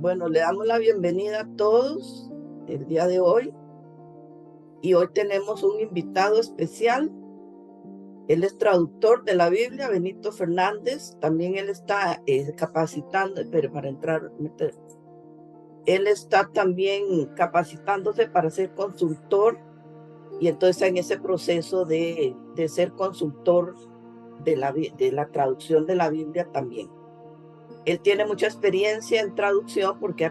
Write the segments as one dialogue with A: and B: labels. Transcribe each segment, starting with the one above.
A: Bueno, le damos la bienvenida a todos el día de hoy y hoy tenemos un invitado especial. Él es traductor de la Biblia, Benito Fernández. También él está capacitando, pero para entrar, él está también capacitándose para ser consultor y entonces está en ese proceso de ser consultor de la traducción de la Biblia también. Él tiene mucha experiencia en traducción porque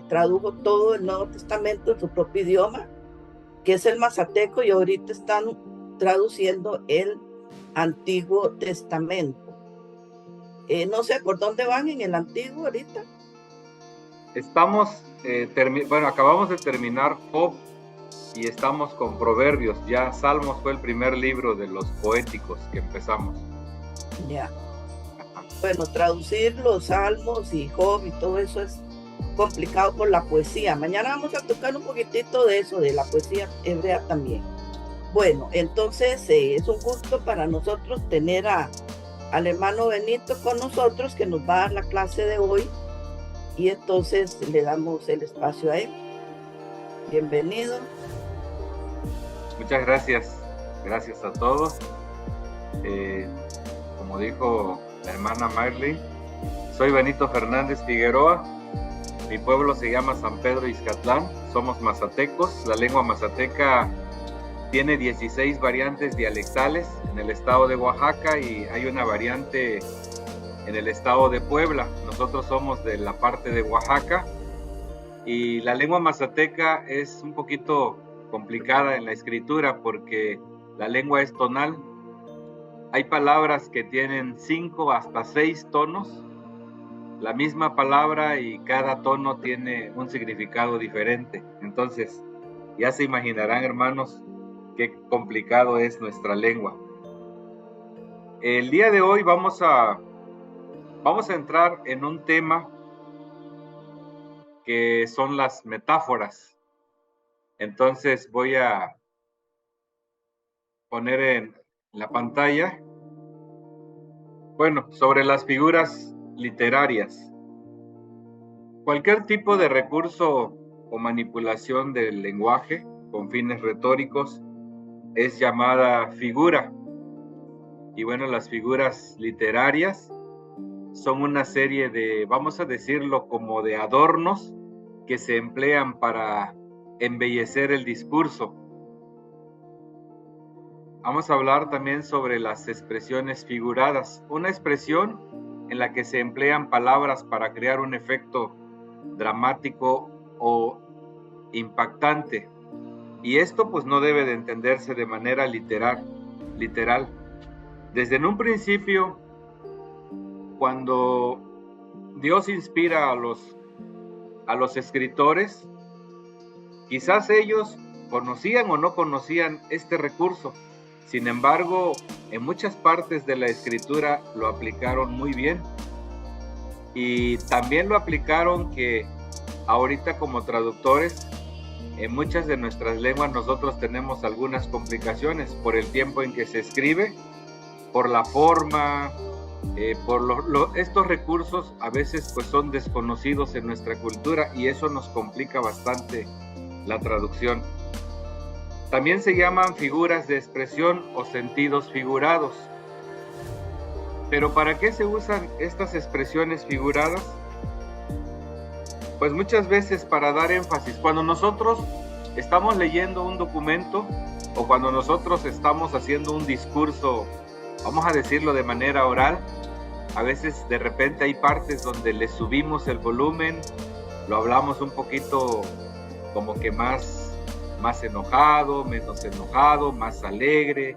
A: tradujo todo el Nuevo Testamento en su propio idioma, que es el mazateco, y ahorita están traduciendo el Antiguo Testamento. No sé por dónde van en el Antiguo ahorita.
B: Acabamos de terminar Job y estamos con Proverbios. Ya Salmos fue el primer libro de los poéticos que empezamos.
A: Ya. Bueno, traducir los Salmos y Job y todo eso es complicado por la poesía. Mañana vamos a tocar un poquitito de eso, de la poesía hebrea también. Bueno, entonces es un gusto para nosotros tener al hermano Benito con nosotros, que nos va a dar la clase de hoy, y entonces le damos el espacio a él. Bienvenido.
B: Muchas gracias. Gracias a todos. Como dijo la hermana Marley, soy Benito Fernández Figueroa. Mi pueblo se llama San Pedro Ixcatlán. Somos mazatecos. La lengua mazateca tiene 16 variantes dialectales en el estado de Oaxaca y hay una variante en el estado de Puebla. Nosotros somos de la parte de Oaxaca y la lengua mazateca es un poquito complicada en la escritura porque la lengua es tonal. Hay palabras que tienen 5 hasta 6 tonos, la misma palabra, y cada tono tiene un significado diferente. Entonces, ya se imaginarán, hermanos, qué complicado es nuestra lengua. El día de hoy vamos a entrar en un tema que son las metáforas. Entonces voy a poner en la pantalla, sobre las figuras literarias. Cualquier tipo de recurso o manipulación del lenguaje con fines retóricos es llamada figura. Y las figuras literarias son una serie de, vamos a decirlo, como de adornos que se emplean para embellecer el discurso. Vamos a hablar también sobre las expresiones figuradas, una expresión en la que se emplean palabras para crear un efecto dramático o impactante. Y esto pues no debe de entenderse de manera literal. Desde en un principio, cuando Dios inspira a los escritores, quizás ellos conocían o no conocían este recurso. Sin embargo, en muchas partes de la escritura lo aplicaron muy bien. Y también lo aplicaron que ahorita como traductores, en muchas de nuestras lenguas nosotros tenemos algunas complicaciones por el tiempo en que se escribe, por la forma, estos recursos a veces pues son desconocidos en nuestra cultura y eso nos complica bastante la traducción. También se llaman figuras de expresión o sentidos figurados. Pero ¿para qué se usan estas expresiones figuradas? Pues muchas veces para dar énfasis. Cuando nosotros estamos leyendo un documento o cuando nosotros estamos haciendo un discurso, vamos a decirlo de manera oral, a veces de repente hay partes donde le subimos el volumen, lo hablamos un poquito como que más enojado, menos enojado, más alegre.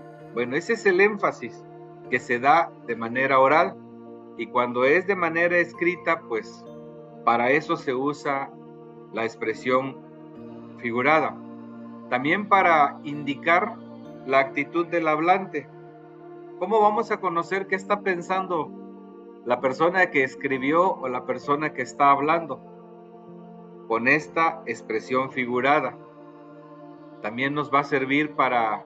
B: Ese es el énfasis que se da de manera oral, y cuando es de manera escrita, pues para eso se usa la expresión figurada. También para indicar la actitud del hablante. ¿Cómo vamos a conocer qué está pensando la persona que escribió o la persona que está hablando? Con esta expresión figurada. También nos va a servir para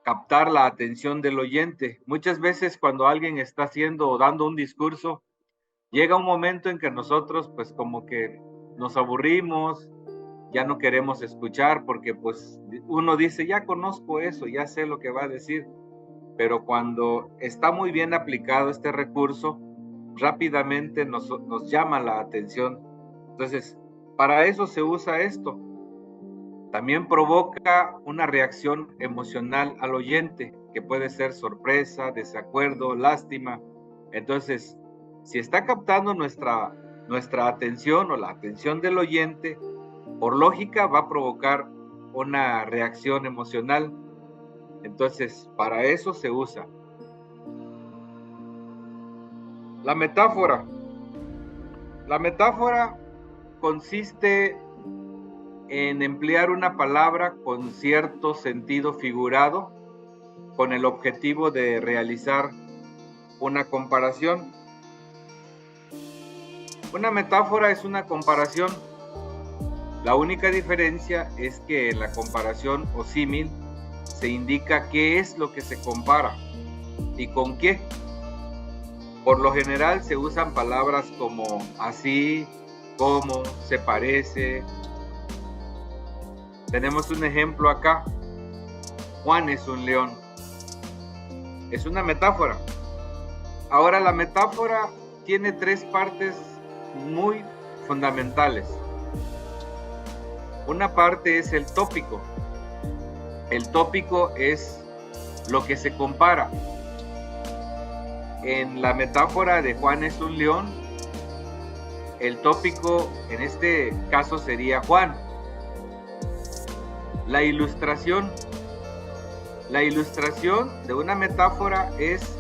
B: captar la atención del oyente. Muchas veces cuando alguien está haciendo o dando un discurso, llega un momento en que nosotros pues como que nos aburrimos, ya no queremos escuchar porque pues uno dice, ya conozco eso, ya sé lo que va a decir, pero cuando está muy bien aplicado este recurso, rápidamente nos llama la atención. Entonces, para eso se usa esto. También provoca una reacción emocional al oyente, que puede ser sorpresa, desacuerdo, lástima. Entonces, si está captando nuestra atención o la atención del oyente, por lógica va a provocar una reacción emocional. Entonces, para eso se usa. La metáfora. La metáfora consiste en emplear una palabra con cierto sentido figurado con el objetivo de realizar una comparación. Una metáfora es una comparación. La única diferencia es que en la comparación o símil se indica qué es lo que se compara y con qué. Por lo general se usan palabras como así, como, se parece. Tenemos un ejemplo acá. Juan es un león. Es una metáfora. Ahora, la metáfora tiene tres partes muy fundamentales. Una parte es el tópico. El tópico es lo que se compara. En la metáfora de Juan es un león, el tópico en este caso sería Juan. La ilustración. La ilustración de una metáfora es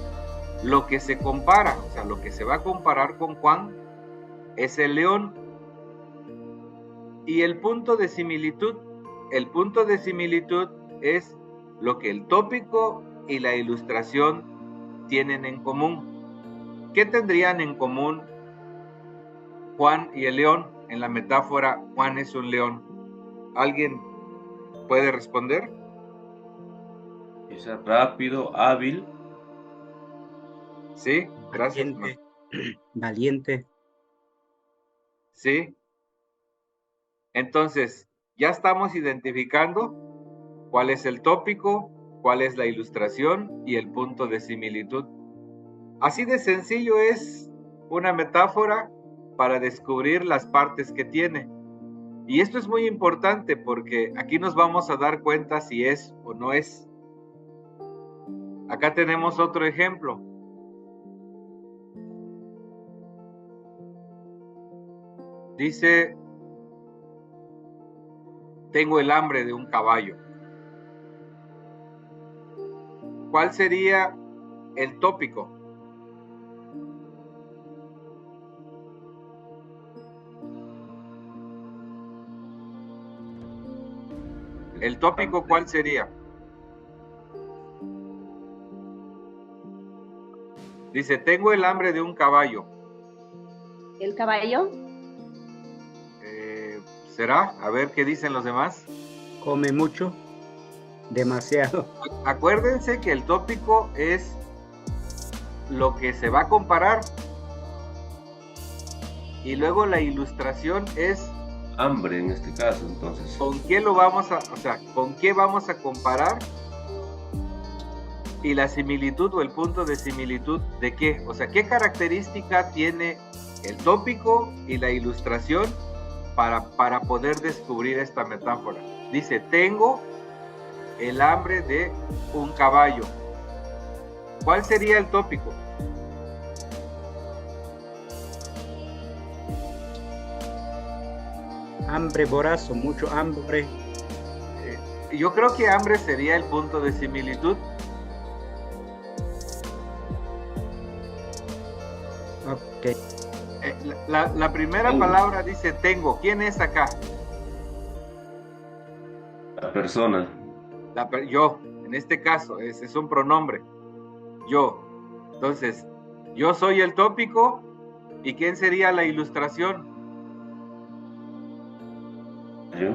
B: lo que se compara, o sea, lo que se va a comparar con Juan es el león. Y el punto de similitud es lo que el tópico y la ilustración tienen en común. ¿Qué tendrían en común Juan y el león? En la metáfora, Juan es un león. ¿Alguien puede responder?
C: Es rápido, hábil.
B: Sí, gracias.
D: Valiente.
B: Sí. Entonces, ya estamos identificando cuál es el tópico, cuál es la ilustración y el punto de similitud. Así de sencillo es una metáfora para descubrir las partes que tiene. Y esto es muy importante porque aquí nos vamos a dar cuenta si es o no es. Acá tenemos otro ejemplo. Dice, tengo el hambre de un caballo. ¿Cuál sería el tópico? ¿El tópico cuál sería? Dice, tengo el hambre de un caballo.
E: ¿El caballo?
B: ¿Será? A ver qué dicen los demás.
D: Come mucho. Demasiado.
B: Acuérdense que el tópico es lo que se va a comparar. Y luego la ilustración es
C: Hambre en este caso, entonces.
B: ¿Con qué lo vamos a, con qué vamos a comparar? Y la similitud o el punto de similitud de qué? O sea, ¿qué característica tiene el tópico y la ilustración para poder descubrir esta metáfora? Dice, tengo el hambre de un caballo. ¿Cuál sería el tópico?
D: Hambre voraz o mucho hambre.
B: Yo creo que hambre sería el punto de similitud.
D: Ok.
B: La primera palabra dice tengo. ¿Quién es acá?
C: La persona.
B: Yo, en este caso, es un pronombre. Yo. Entonces, yo soy el tópico. ¿Y quién sería la ilustración?
C: Yo.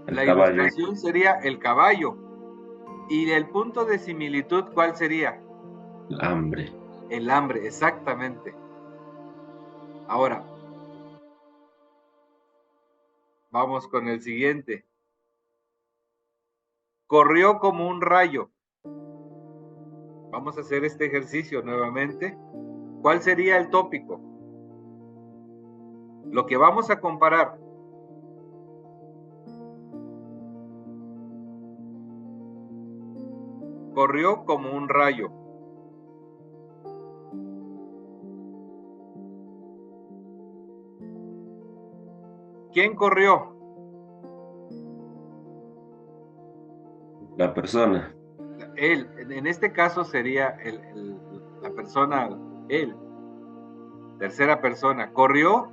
B: La ilustración sería el caballo. ¿Y el punto de similitud cuál sería?
C: El hambre.
B: El hambre, exactamente. Ahora, vamos con el siguiente. Corrió como un rayo. Vamos a hacer este ejercicio nuevamente. ¿Cuál sería el tópico? Lo que vamos a comparar. Corrió como un rayo. ¿Quién corrió?
C: La persona.
B: Él. En este caso sería la persona, él. Tercera persona. Corrió.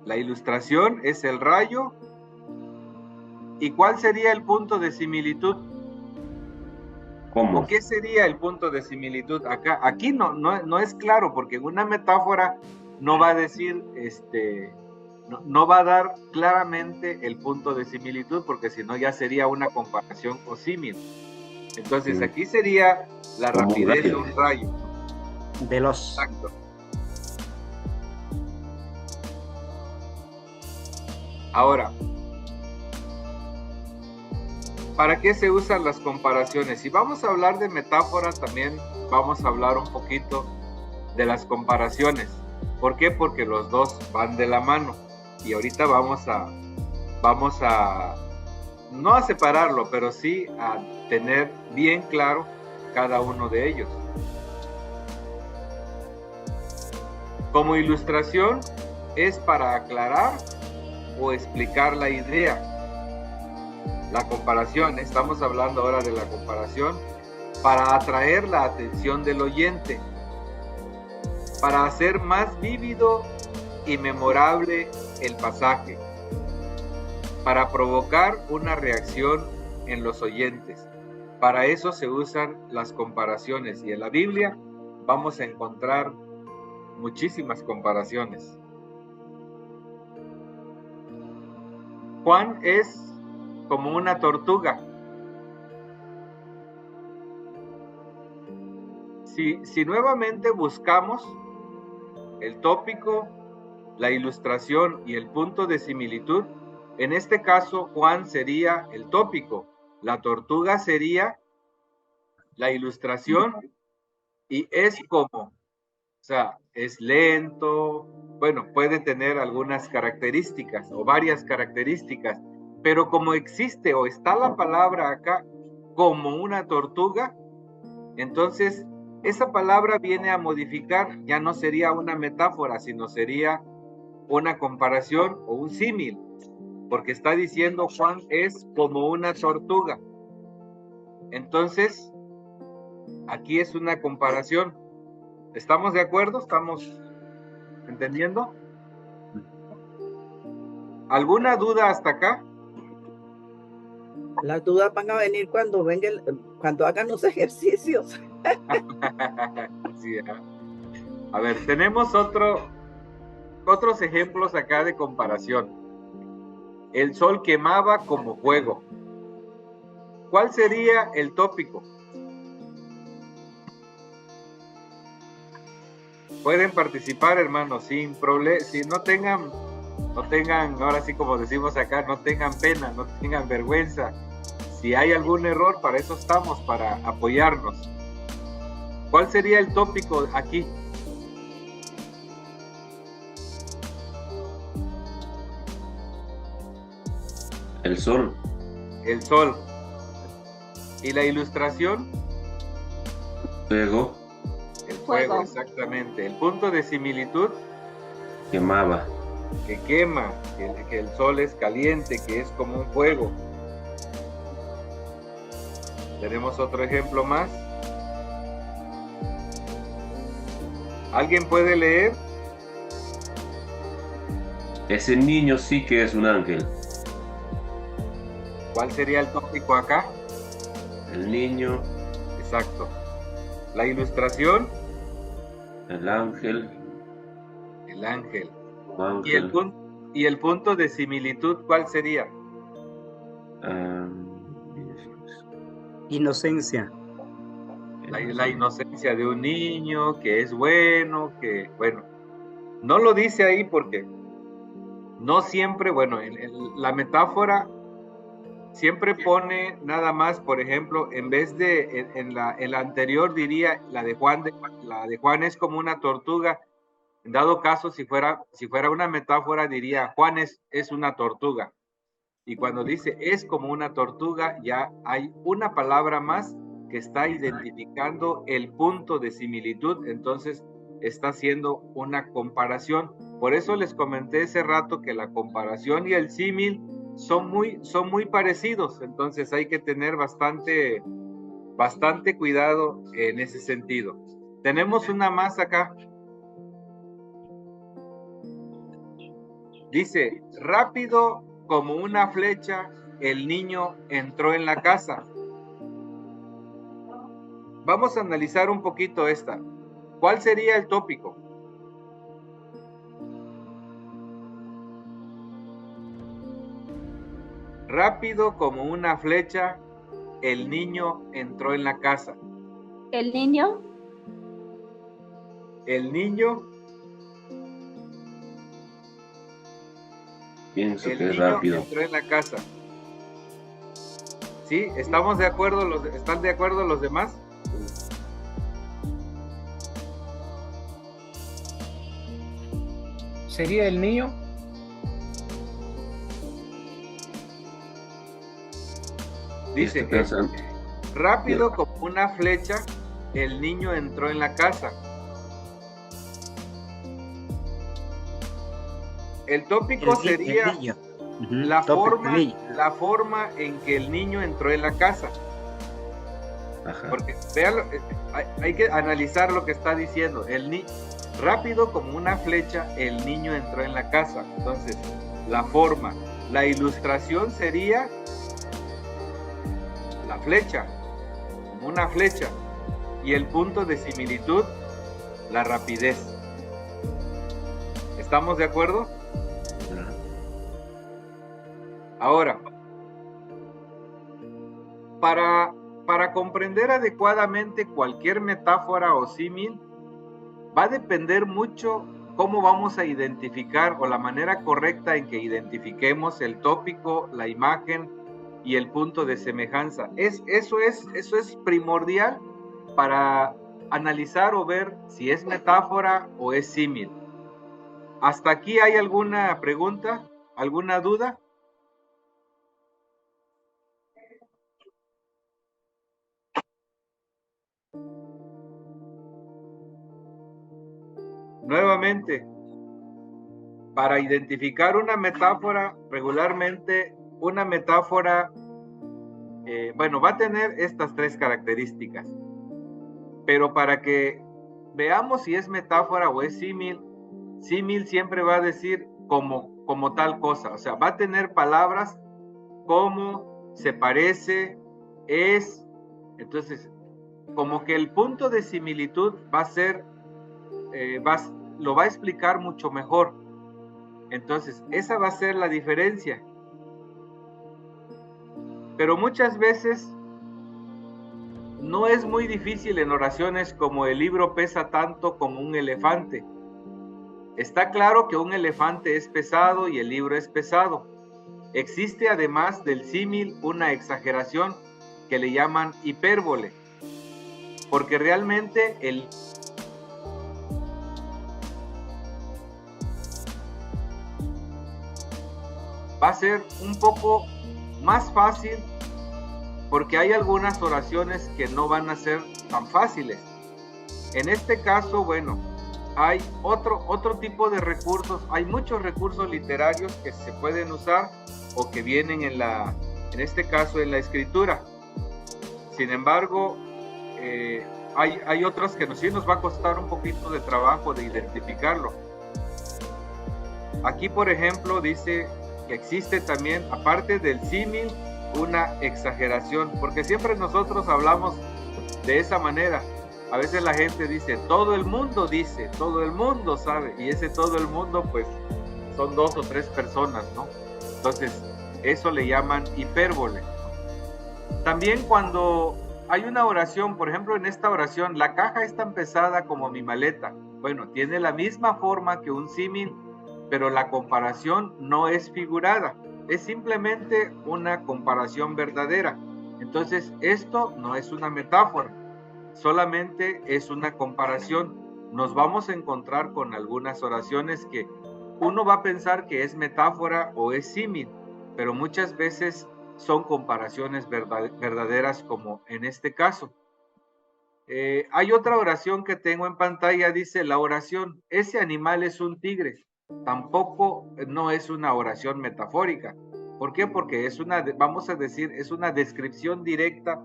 B: La ilustración es el rayo. ¿Y cuál sería el punto de similitud?
C: ¿Cómo?
B: ¿O qué sería el punto de similitud acá? Aquí no es claro, porque una metáfora no va a decir, no va a dar claramente el punto de similitud, porque si no ya sería una comparación o símil. Entonces aquí sería la
C: Como un
B: rapidez de
C: rayo.
B: un rayo.
D: Veloz.
B: Exacto. Ahora, ¿para qué se usan las comparaciones? Si vamos a hablar de metáforas, también vamos a hablar un poquito de las comparaciones. ¿Por qué? Porque los dos van de la mano. Y ahorita vamos a no a separarlo, pero sí a tener bien claro cada uno de ellos. Como ilustración es para aclarar o explicar la idea. La comparación, estamos hablando ahora de la comparación, para atraer la atención del oyente, para hacer más vívido y memorable el pasaje, para provocar una reacción en los oyentes. Para eso se usan las comparaciones, y en la Biblia vamos a encontrar muchísimas comparaciones. Juan es como una tortuga. Si nuevamente buscamos el tópico, la ilustración y el punto de similitud, en este caso Juan sería el tópico, la tortuga sería la ilustración, y es como, o sea, es lento, bueno, puede tener algunas características o varias características, pero como existe o está la palabra acá como una tortuga, entonces esa palabra viene a modificar, ya no sería una metáfora, sino sería una comparación o un símil, porque está diciendo Juan es como una tortuga. Entonces, aquí es una comparación. ¿Estamos de acuerdo? ¿Estamos entendiendo? ¿Alguna duda hasta acá?
A: Las dudas van a venir cuando cuando hagan los ejercicios.
B: Sí, a ver, tenemos otros ejemplos acá de comparación. El sol quemaba como fuego. ¿Cuál sería el tópico? Pueden participar, hermanos, sin problema, si no tengan, ahora sí como decimos acá, no tengan pena, no tengan vergüenza. Si hay algún error, para eso estamos, para apoyarnos. ¿Cuál sería el tópico aquí?
C: El sol.
B: El sol. ¿Y la ilustración?
C: Fuego.
B: El fuego,
E: Fuego.
B: exactamente. El punto de similitud,
C: Quemaba.
B: que quema, que el sol es caliente, que es como un fuego. Tenemos otro ejemplo más. ¿Alguien puede leer?
C: Ese niño sí que es un ángel.
B: ¿Cuál sería el tópico acá?
C: El niño,
B: Exacto. La ilustración,
C: el ángel,
B: el ángel.
C: un
B: ¿Y
C: ángel.
B: y el punto de similitud, cuál sería?
D: Inocencia.
B: La inocencia de un niño, que es bueno, que, bueno. No lo dice ahí porque no siempre, bueno, la metáfora siempre pone nada más, por ejemplo, en vez de en la anterior diría la de Juan es como una tortuga. En dado caso, si fuera una metáfora, diría Juan es una tortuga. Y cuando dice es como una tortuga, ya hay una palabra más que está identificando el punto de similitud. Entonces está haciendo una comparación. Por eso les comenté ese rato que la comparación y el símil son muy parecidos. Entonces hay que tener bastante cuidado en ese sentido. Tenemos una más acá. Dice, rápido como una flecha, el niño entró en la casa. Vamos a analizar un poquito esta. ¿Cuál sería el tópico? Rápido como una flecha, el niño entró en la casa.
E: El niño.
B: El niño.
C: Pienso
B: El
C: que es
B: niño
C: rápido.
B: entró en la casa. ¿Sí? ¿Estamos de acuerdo? ¿Están de acuerdo los demás?
F: ¿Sería el niño?
B: Dice, rápido como una flecha, el niño entró en la casa. El tópico sería la forma en que el niño entró en la casa.
C: Ajá.
B: Porque vean, hay que analizar lo que está diciendo. Rápido como una flecha, el niño entró en la casa. Entonces, la forma, la ilustración sería la flecha, como una flecha. Y el punto de similitud, la rapidez. ¿Estamos de acuerdo? Ahora, para comprender adecuadamente cualquier metáfora o símil, va a depender mucho cómo vamos a identificar o la manera correcta en que identifiquemos el tópico, la imagen y el punto de semejanza. Eso es primordial para analizar o ver si es metáfora o es símil. ¿Hasta aquí hay alguna pregunta? ¿Alguna duda? Nuevamente, para identificar una metáfora, regularmente una metáfora, va a tener estas tres características. Pero para que veamos si es metáfora o es símil, símil siempre va a decir como tal cosa. O sea, va a tener palabras como, se parece, es. Entonces, como que el punto de similitud va a ser, lo va a explicar mucho mejor. Entonces, esa va a ser la diferencia. Pero muchas veces no es muy difícil en oraciones como el libro pesa tanto como un elefante. Está claro que un elefante es pesado y el libro es pesado. Existe además del símil una exageración que le llaman hipérbole, porque realmente va a ser un poco más fácil, porque hay algunas oraciones que no van a ser tan fáciles. En este caso, bueno, hay otro tipo de recursos. Hay muchos recursos literarios que se pueden usar o que vienen en este caso en la escritura. Sin embargo, hay otras que sí nos va a costar un poquito de trabajo de identificarlo. Aquí, por ejemplo, dice que existe también, aparte del símil, una exageración, porque siempre nosotros hablamos de esa manera. A veces la gente dice, todo el mundo sabe, y ese todo el mundo, pues, son 2 o 3 personas, ¿no? Entonces, eso le llaman hipérbole. También cuando hay una oración, por ejemplo, en esta oración, la caja es tan pesada como mi maleta. Bueno, tiene la misma forma que un símil, pero la comparación no es figurada, es simplemente una comparación verdadera. Entonces, esto no es una metáfora, solamente es una comparación. Nos vamos a encontrar con algunas oraciones que uno va a pensar que es metáfora o es símil, pero muchas veces son comparaciones verdaderas, como en este caso. Hay otra oración que tengo en pantalla, dice la oración, ese animal es un tigre. Tampoco no es una oración metafórica. ¿Por qué? Porque es una, vamos a decir, es una descripción directa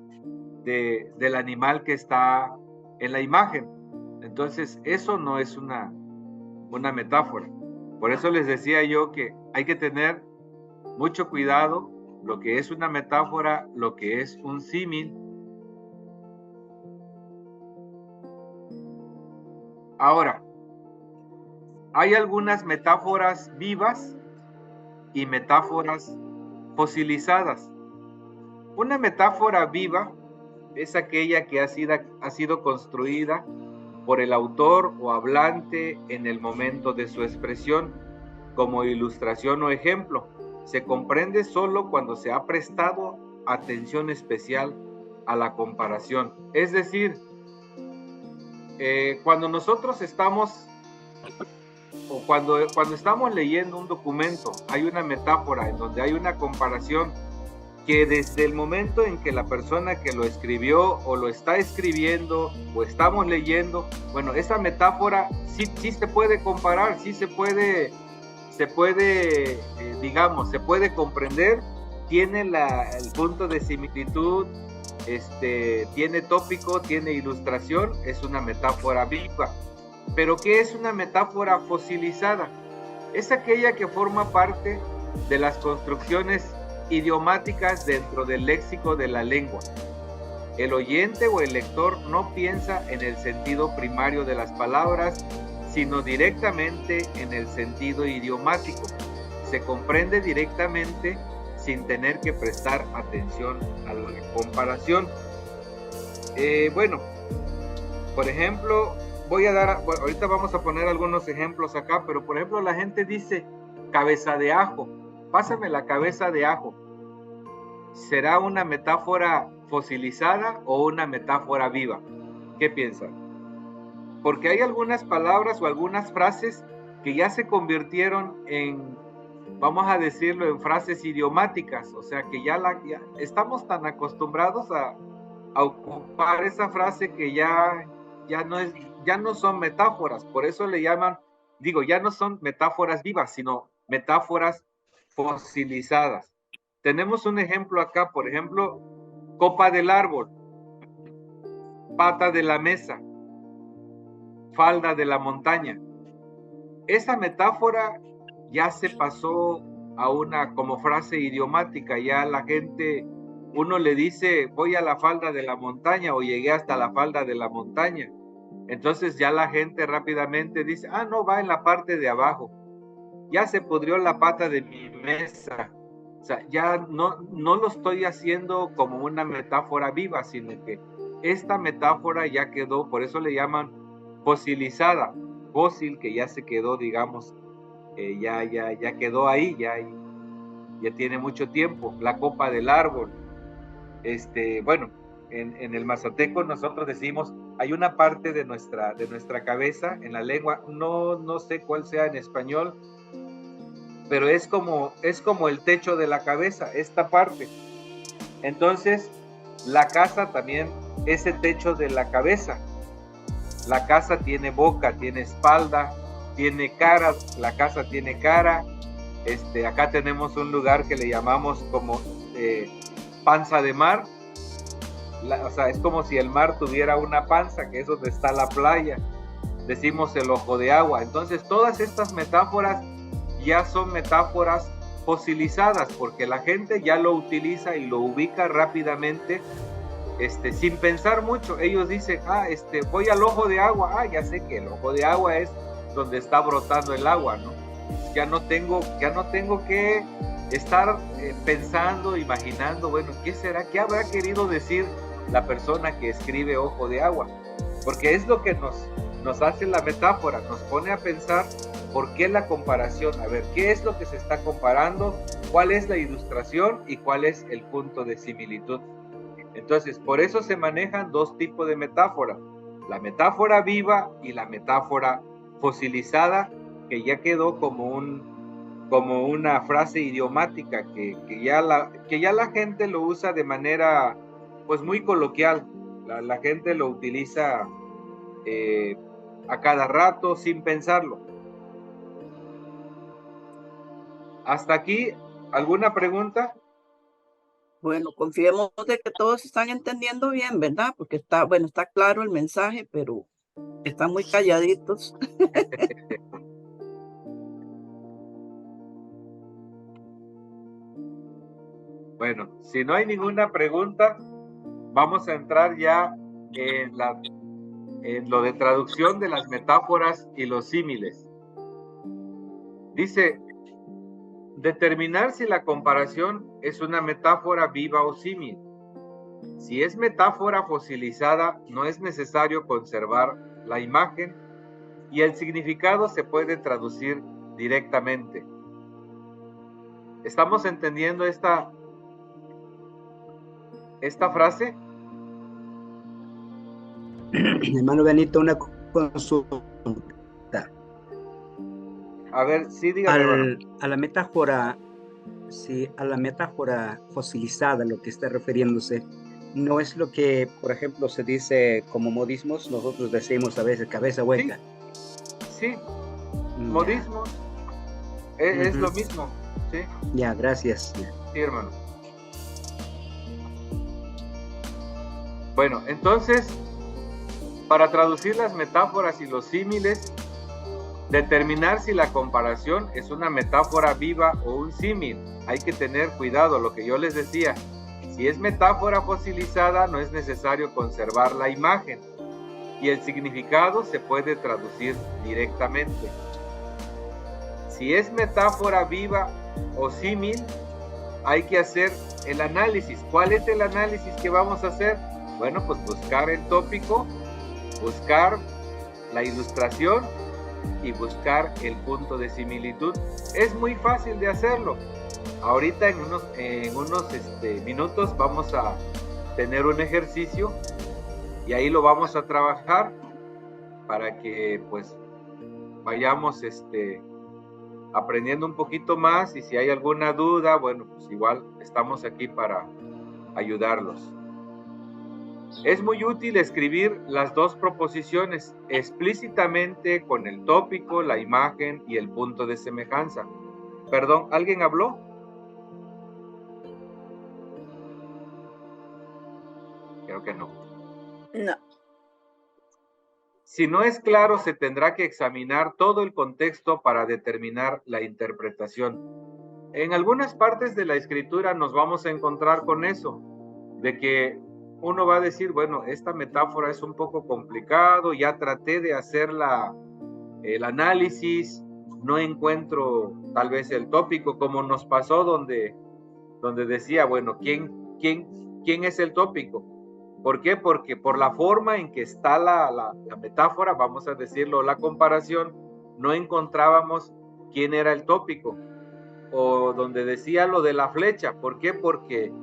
B: del animal que está en la imagen. Entonces, eso no es una metáfora. Por eso les decía yo que hay que tener mucho cuidado lo que es una metáfora, lo que es un símil. Ahora, hay algunas metáforas vivas y metáforas fosilizadas. Una metáfora viva es aquella que ha sido construida por el autor o hablante en el momento de su expresión, como ilustración o ejemplo. Se comprende solo cuando se ha prestado atención especial a la comparación. Es decir, cuando nosotros estamos, o cuando estamos leyendo un documento, hay una metáfora en donde hay una comparación que desde el momento en que la persona que lo escribió o lo está escribiendo o estamos leyendo, bueno, esa metáfora sí se puede comparar, sí se puede digamos, se puede comprender, tiene el punto de similitud, tiene tópico, tiene ilustración, es una metáfora viva. Pero ¿qué es una metáfora fosilizada? Es aquella que forma parte de las construcciones idiomáticas dentro del léxico de la lengua. El oyente o el lector no piensa en el sentido primario de las palabras, sino directamente en el sentido idiomático. Se comprende directamente sin tener que prestar atención a la comparación. Bueno, por ejemplo, ahorita vamos a poner algunos ejemplos acá, pero por ejemplo la gente dice cabeza de ajo. Pásame la cabeza de ajo. ¿Será una metáfora fosilizada o una metáfora viva? ¿Qué piensan? Porque hay algunas palabras o algunas frases que ya se convirtieron en, vamos a decirlo, en frases idiomáticas. O sea que ya estamos tan acostumbrados a ocupar esa frase que ya no son metáforas. Por eso le llaman, ya no son metáforas vivas, sino metáforas fosilizadas. Tenemos un ejemplo acá, por ejemplo, copa del árbol, pata de la mesa, falda de la montaña. Esa metáfora ya se pasó a una como frase idiomática. Ya la gente, uno le dice voy a la falda de la montaña o llegué hasta la falda de la montaña. Entonces ya la gente rápidamente dice, no, va en la parte de abajo. Ya se pudrió la pata de mi mesa. O sea, ya no lo estoy haciendo como una metáfora viva, sino que esta metáfora ya quedó, por eso le llaman fosilizada, fósil, que ya se quedó, digamos, ya quedó ahí, ya tiene mucho tiempo. La copa del árbol. Bueno, en el mazateco nosotros decimos, hay una parte de nuestra cabeza en la lengua, no sé cuál sea en español, pero es como el techo de la cabeza, esta parte. Entonces, la casa también, ese techo de la cabeza. La casa tiene boca, tiene espalda, tiene cara, la casa tiene cara. Acá tenemos un lugar que le llamamos como panza de mar. O sea, es como si el mar tuviera una panza, que es donde está la playa. Decimos el ojo de agua. Entonces, todas estas metáforas ya son metáforas fosilizadas, porque la gente ya lo utiliza y lo ubica rápidamente, sin pensar mucho. Ellos dicen, voy al ojo de agua, ya sé que el ojo de agua es donde está brotando el agua, ¿no? Ya no tengo que estar pensando, imaginando, bueno, ¿qué será? ¿Qué habrá querido decir la persona que escribe ojo de agua, porque es lo que nos hace la metáfora, nos pone a pensar por qué la comparación, a ver, qué es lo que se está comparando, cuál es la ilustración y cuál es el punto de similitud. Entonces, por eso se manejan dos tipos de metáfora, la metáfora viva y la metáfora fosilizada, que ya quedó como una frase idiomática que ya la gente lo usa de manera pues muy coloquial. La gente lo utiliza a cada rato sin pensarlo. Hasta aquí, ¿alguna pregunta?
A: Bueno, confiemos de que todos están entendiendo bien, ¿verdad? Porque está claro el mensaje, pero están muy calladitos.
B: Bueno, si no hay ninguna pregunta, vamos a entrar ya en lo de traducción de las metáforas y los símiles. Dice, determinar si la comparación es una metáfora viva o símil. Si es metáfora fosilizada, no es necesario conservar la imagen y el significado se puede traducir directamente. ¿Estamos entendiendo esta frase?
D: Hermano Benito, una consulta.
B: A ver, sí, dígame.
D: A la metáfora, sí, a la metáfora fosilizada, lo que está refiriéndose, no es lo que, por ejemplo, se dice como modismos, nosotros decimos a veces cabeza hueca.
B: Sí, modismos, es lo mismo, sí.
D: Ya, gracias.
B: Sí, hermano. Bueno, entonces, para traducir las metáforas y los símiles, determinar si la comparación es una metáfora viva o un símil. Hay que tener cuidado, lo que yo les decía. Si es metáfora fosilizada, no es necesario conservar la imagen y el significado se puede traducir directamente. Si es metáfora viva o símil, hay que hacer el análisis. ¿Cuál es el análisis que vamos a hacer? Bueno, pues buscar el tópico, buscar la ilustración y buscar el punto de similitud. Es muy fácil de hacerlo. Ahorita en unos minutos vamos a tener un ejercicio y ahí lo vamos a trabajar para que pues vayamos aprendiendo un poquito más, y si hay alguna duda, bueno, pues igual estamos aquí para ayudarlos. Es muy útil escribir las dos proposiciones explícitamente con el tópico, la imagen y el punto de semejanza. Perdón, ¿alguien habló? Creo que no.
A: No.
B: Si no es claro, se tendrá que examinar todo el contexto para determinar la interpretación. En algunas partes de la escritura nos vamos a encontrar con eso, de que uno va a decir, bueno, esta metáfora es un poco complicado, ya traté de hacer el análisis, no encuentro tal vez el tópico, como nos pasó donde decía, bueno, ¿quién es el tópico? ¿Por qué? Porque por la forma en que está la metáfora, vamos a decirlo, la comparación, no encontrábamos quién era el tópico. O donde decía lo de la flecha. ¿Por qué? Porque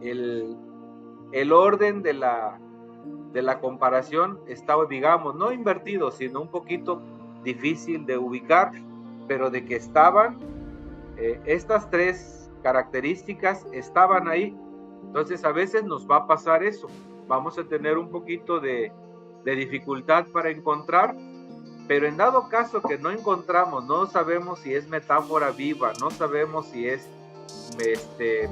B: el orden de la comparación estaba, digamos, no invertido, sino un poquito difícil de ubicar, pero de que estaban estas tres características estaban ahí. Entonces a veces nos va a pasar eso, vamos a tener un poquito de dificultad para encontrar, pero en dado caso que no encontramos, no sabemos si es metáfora viva, no sabemos si es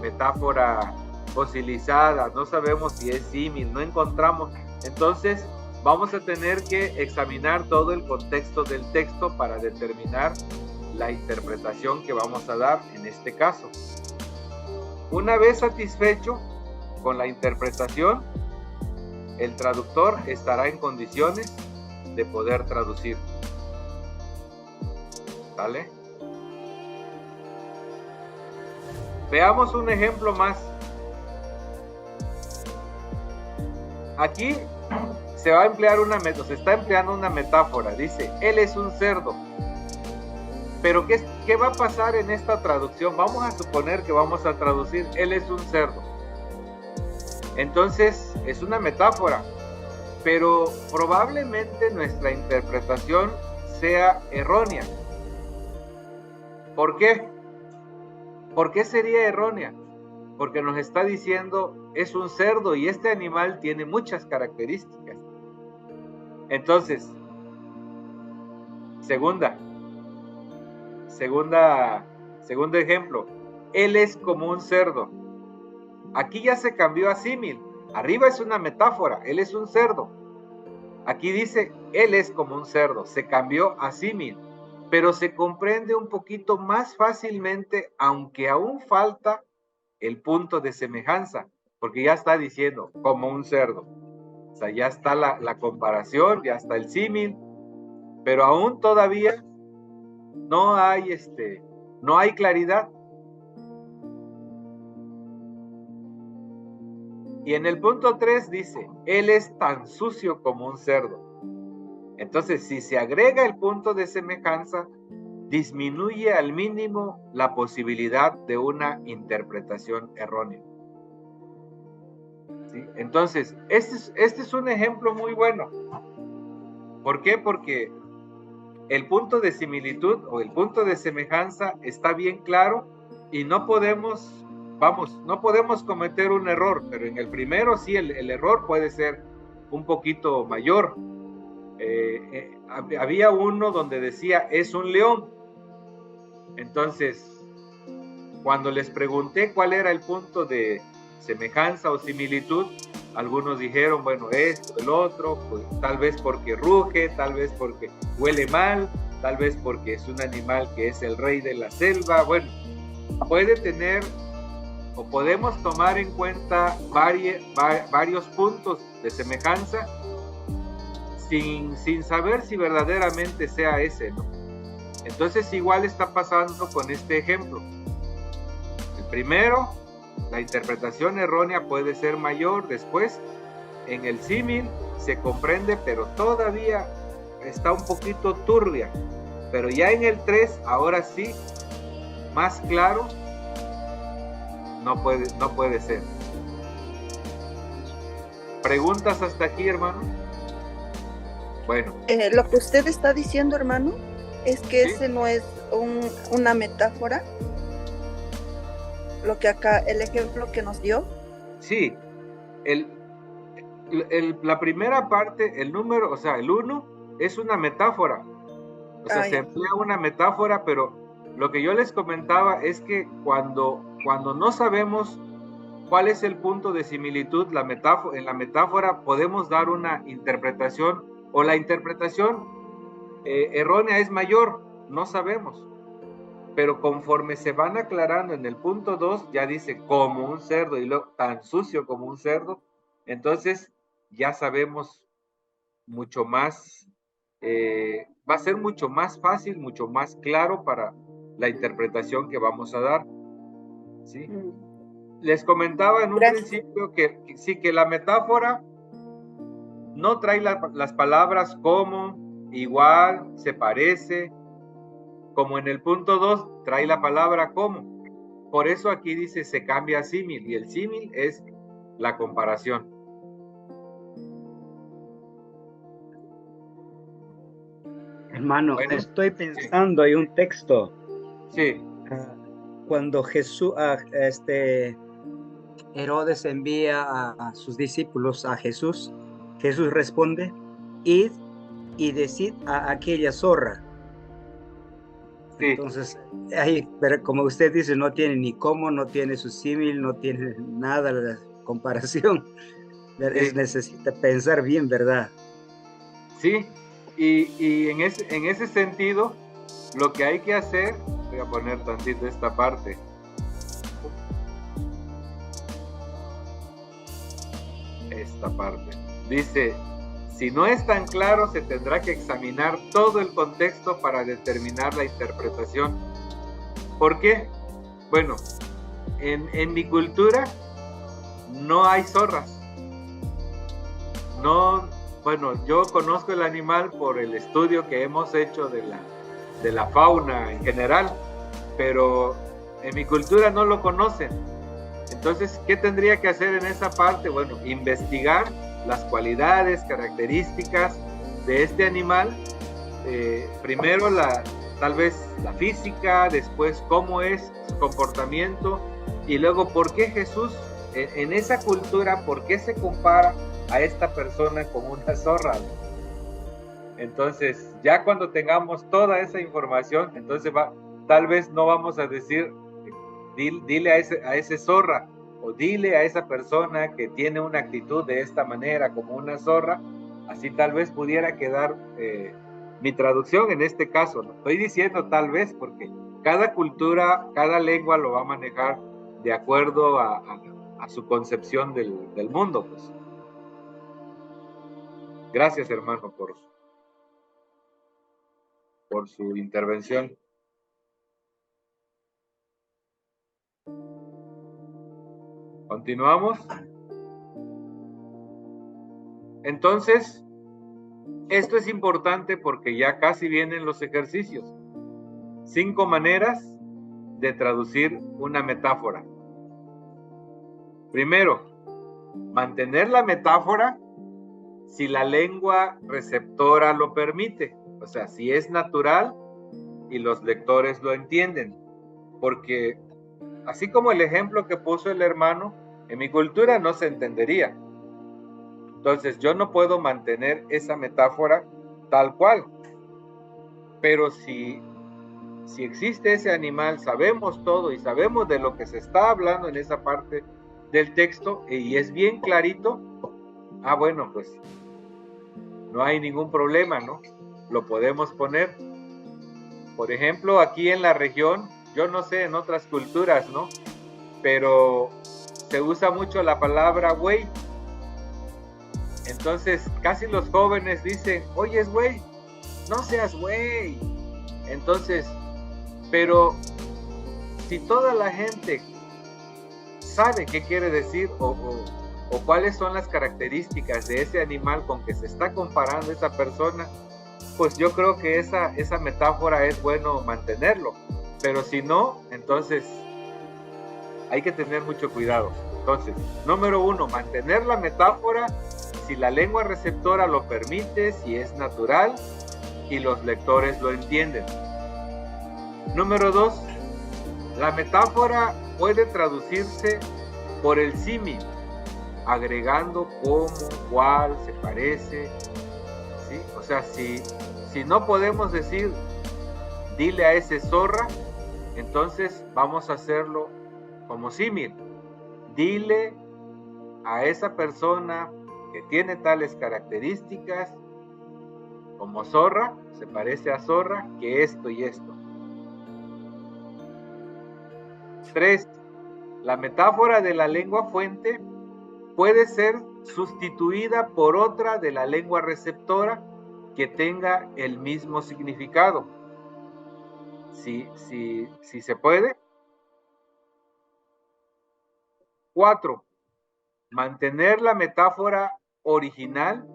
B: metáfora fosilizada, no sabemos si es símil, no encontramos, entonces vamos a tener que examinar todo el contexto del texto para determinar la interpretación que vamos a dar en este caso. Una vez satisfecho con la interpretación, el traductor estará en condiciones de poder traducir. ¿Vale? Veamos un ejemplo más. aquí se va a emplear se está empleando una metáfora. Dice, él es un cerdo. Pero ¿qué va a pasar en esta traducción? Vamos a suponer que vamos a traducir, él es un cerdo. Entonces, es una metáfora, pero probablemente nuestra interpretación sea errónea. ¿Por qué? ¿Por qué sería errónea? Porque nos está diciendo, es un cerdo y este animal tiene muchas características. Entonces, segundo ejemplo, él es como un cerdo. Aquí ya se cambió a símil. Arriba es una metáfora, él es un cerdo. Aquí dice, él es como un cerdo, se cambió a símil, pero se comprende un poquito más fácilmente, aunque aún falta el punto de semejanza, porque ya está diciendo, como un cerdo. O sea, ya está la comparación, ya está el símil, pero aún todavía no hay claridad. Y en el punto 3 dice, él es tan sucio como un cerdo. Entonces, si se agrega el punto de semejanza, disminuye al mínimo la posibilidad de una interpretación errónea. ¿Sí? Entonces, este es un ejemplo muy bueno. ¿Por qué? Porque el punto de similitud o el punto de semejanza está bien claro y no podemos cometer un error, pero en el primero sí el error puede ser un poquito mayor. Había uno donde decía, es un león. Entonces, cuando les pregunté cuál era el punto de semejanza o similitud, algunos dijeron, bueno, esto, el otro, pues tal vez porque ruge, tal vez porque huele mal, tal vez porque es un animal que es el rey de la selva. Bueno, puede tener o podemos tomar en cuenta varios puntos de semejanza sin saber si verdaderamente sea ese, ¿no? Entonces igual está pasando con este ejemplo. El primero, la interpretación errónea puede ser mayor. Después, en el símil se comprende, pero todavía está un poquito turbia. Pero ya en el 3, ahora sí, más claro, no puede ser. ¿Preguntas hasta aquí, hermano? Bueno.
F: Lo que usted está diciendo, hermano, es que ¿sí? Ese no es una metáfora. Lo que acá, el ejemplo que nos dio.
B: Sí. La primera parte, el número, o sea, el 1 es una metáfora. O sea, se emplea una metáfora, pero lo que yo les comentaba es que cuando no sabemos cuál es el punto de similitud, en la metáfora podemos dar una interpretación, o la interpretación errónea es mayor, no sabemos. Pero conforme se van aclarando en el punto 2, ya dice como un cerdo, y luego tan sucio como un cerdo, entonces ya sabemos mucho más, va a ser mucho más fácil, mucho más claro para la interpretación que vamos a dar. ¿Sí? Les comentaba en un principio que sí, que la metáfora no trae las palabras como, igual, se parece, como en el punto 2 trae la palabra como. Por eso aquí dice se cambia a símil, y el símil es la comparación.
D: Hermano, bueno, estoy pensando, hay un texto.
B: Sí.
D: Cuando Herodes envía a sus discípulos a Jesús, Jesús responde, id y decid a aquella zorra. Sí. Entonces, ahí, pero como usted dice, no tiene ni cómo, no tiene su símil, no tiene nada la comparación. Sí. Necesita pensar bien, ¿verdad?
B: Sí, y en ese sentido, lo que hay que hacer, voy a poner tantito esta parte. Esta parte. Dice, si no es tan claro, se tendrá que examinar todo el contexto para determinar la interpretación. ¿Por qué? Bueno, en mi cultura no hay zorras. no, bueno, yo conozco el animal por el estudio que hemos hecho de la fauna en general, pero en mi cultura no lo conocen. Entonces, ¿qué tendría que hacer en esa parte? Bueno, investigar las cualidades, características de este animal. Primero tal vez la física, después cómo es su comportamiento, y luego por qué Jesús en esa cultura, por qué se compara a esta persona con una zorra. Entonces, ya cuando tengamos toda esa información, entonces tal vez no vamos a decir, dile a ese zorra, o dile a esa persona que tiene una actitud de esta manera como una zorra. Así tal vez pudiera quedar mi traducción en este caso. No estoy diciendo tal vez, porque cada cultura, cada lengua lo va a manejar de acuerdo a su concepción del mundo, pues. Gracias, hermano, por su intervención. Continuamos. Entonces, esto es importante porque ya casi vienen los ejercicios. 5 maneras de traducir una metáfora. Primero, mantener la metáfora si la lengua receptora lo permite, o sea, si es natural y los lectores lo entienden, porque así como el ejemplo que puso el hermano, en mi cultura no se entendería. Entonces yo no puedo mantener esa metáfora tal cual, pero si existe ese animal, sabemos todo y sabemos de lo que se está hablando en esa parte del texto y es bien clarito, bueno, pues no hay ningún problema, ¿no? Lo podemos poner. Por ejemplo, aquí en la región, yo no sé en otras culturas, ¿no? Pero se usa mucho la palabra güey. Entonces, casi los jóvenes dicen, oye, güey, no seas güey. Entonces, pero si toda la gente sabe qué quiere decir o cuáles son las características de ese animal con que se está comparando esa persona, pues yo creo que esa metáfora es bueno mantenerlo. Pero si no, entonces hay que tener mucho cuidado. Entonces, número 1, mantener la metáfora si la lengua receptora lo permite, si es natural y los lectores lo entienden. Número 2, la metáfora puede traducirse por el símil, agregando cómo, cuál, se parece, ¿sí? O sea, si no podemos decir dile a ese zorra, entonces vamos a hacerlo como símil. Dile a esa persona que tiene tales características como zorra, se parece a zorra, que esto y esto. 3. La metáfora de la lengua fuente puede ser sustituida por otra de la lengua receptora que tenga el mismo significado. Si se puede. 4. Mantener la metáfora original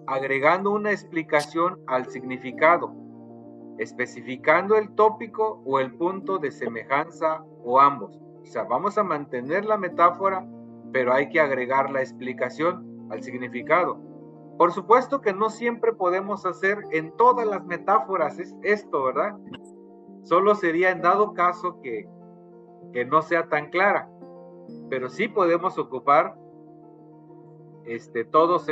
B: agregando una explicación al significado, especificando el tópico o el punto de semejanza o ambos. O sea, vamos a mantener la metáfora, pero hay que agregar la explicación al significado. Por supuesto que no siempre podemos hacer en todas las metáforas esto, ¿verdad? Solo sería en dado caso que no sea tan clara, pero sí podemos ocupar todos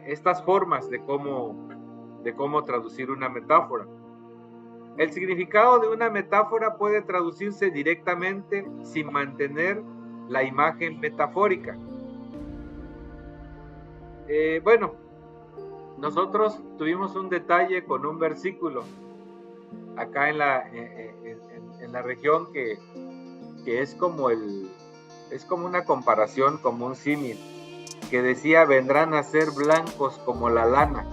B: estas formas de cómo traducir una metáfora. El significado de una metáfora puede traducirse directamente sin mantener la imagen metafórica. Bueno, nosotros tuvimos un detalle con un versículo acá en la región que es como una comparación, como un símil, que decía, vendrán a ser blancos como la lana.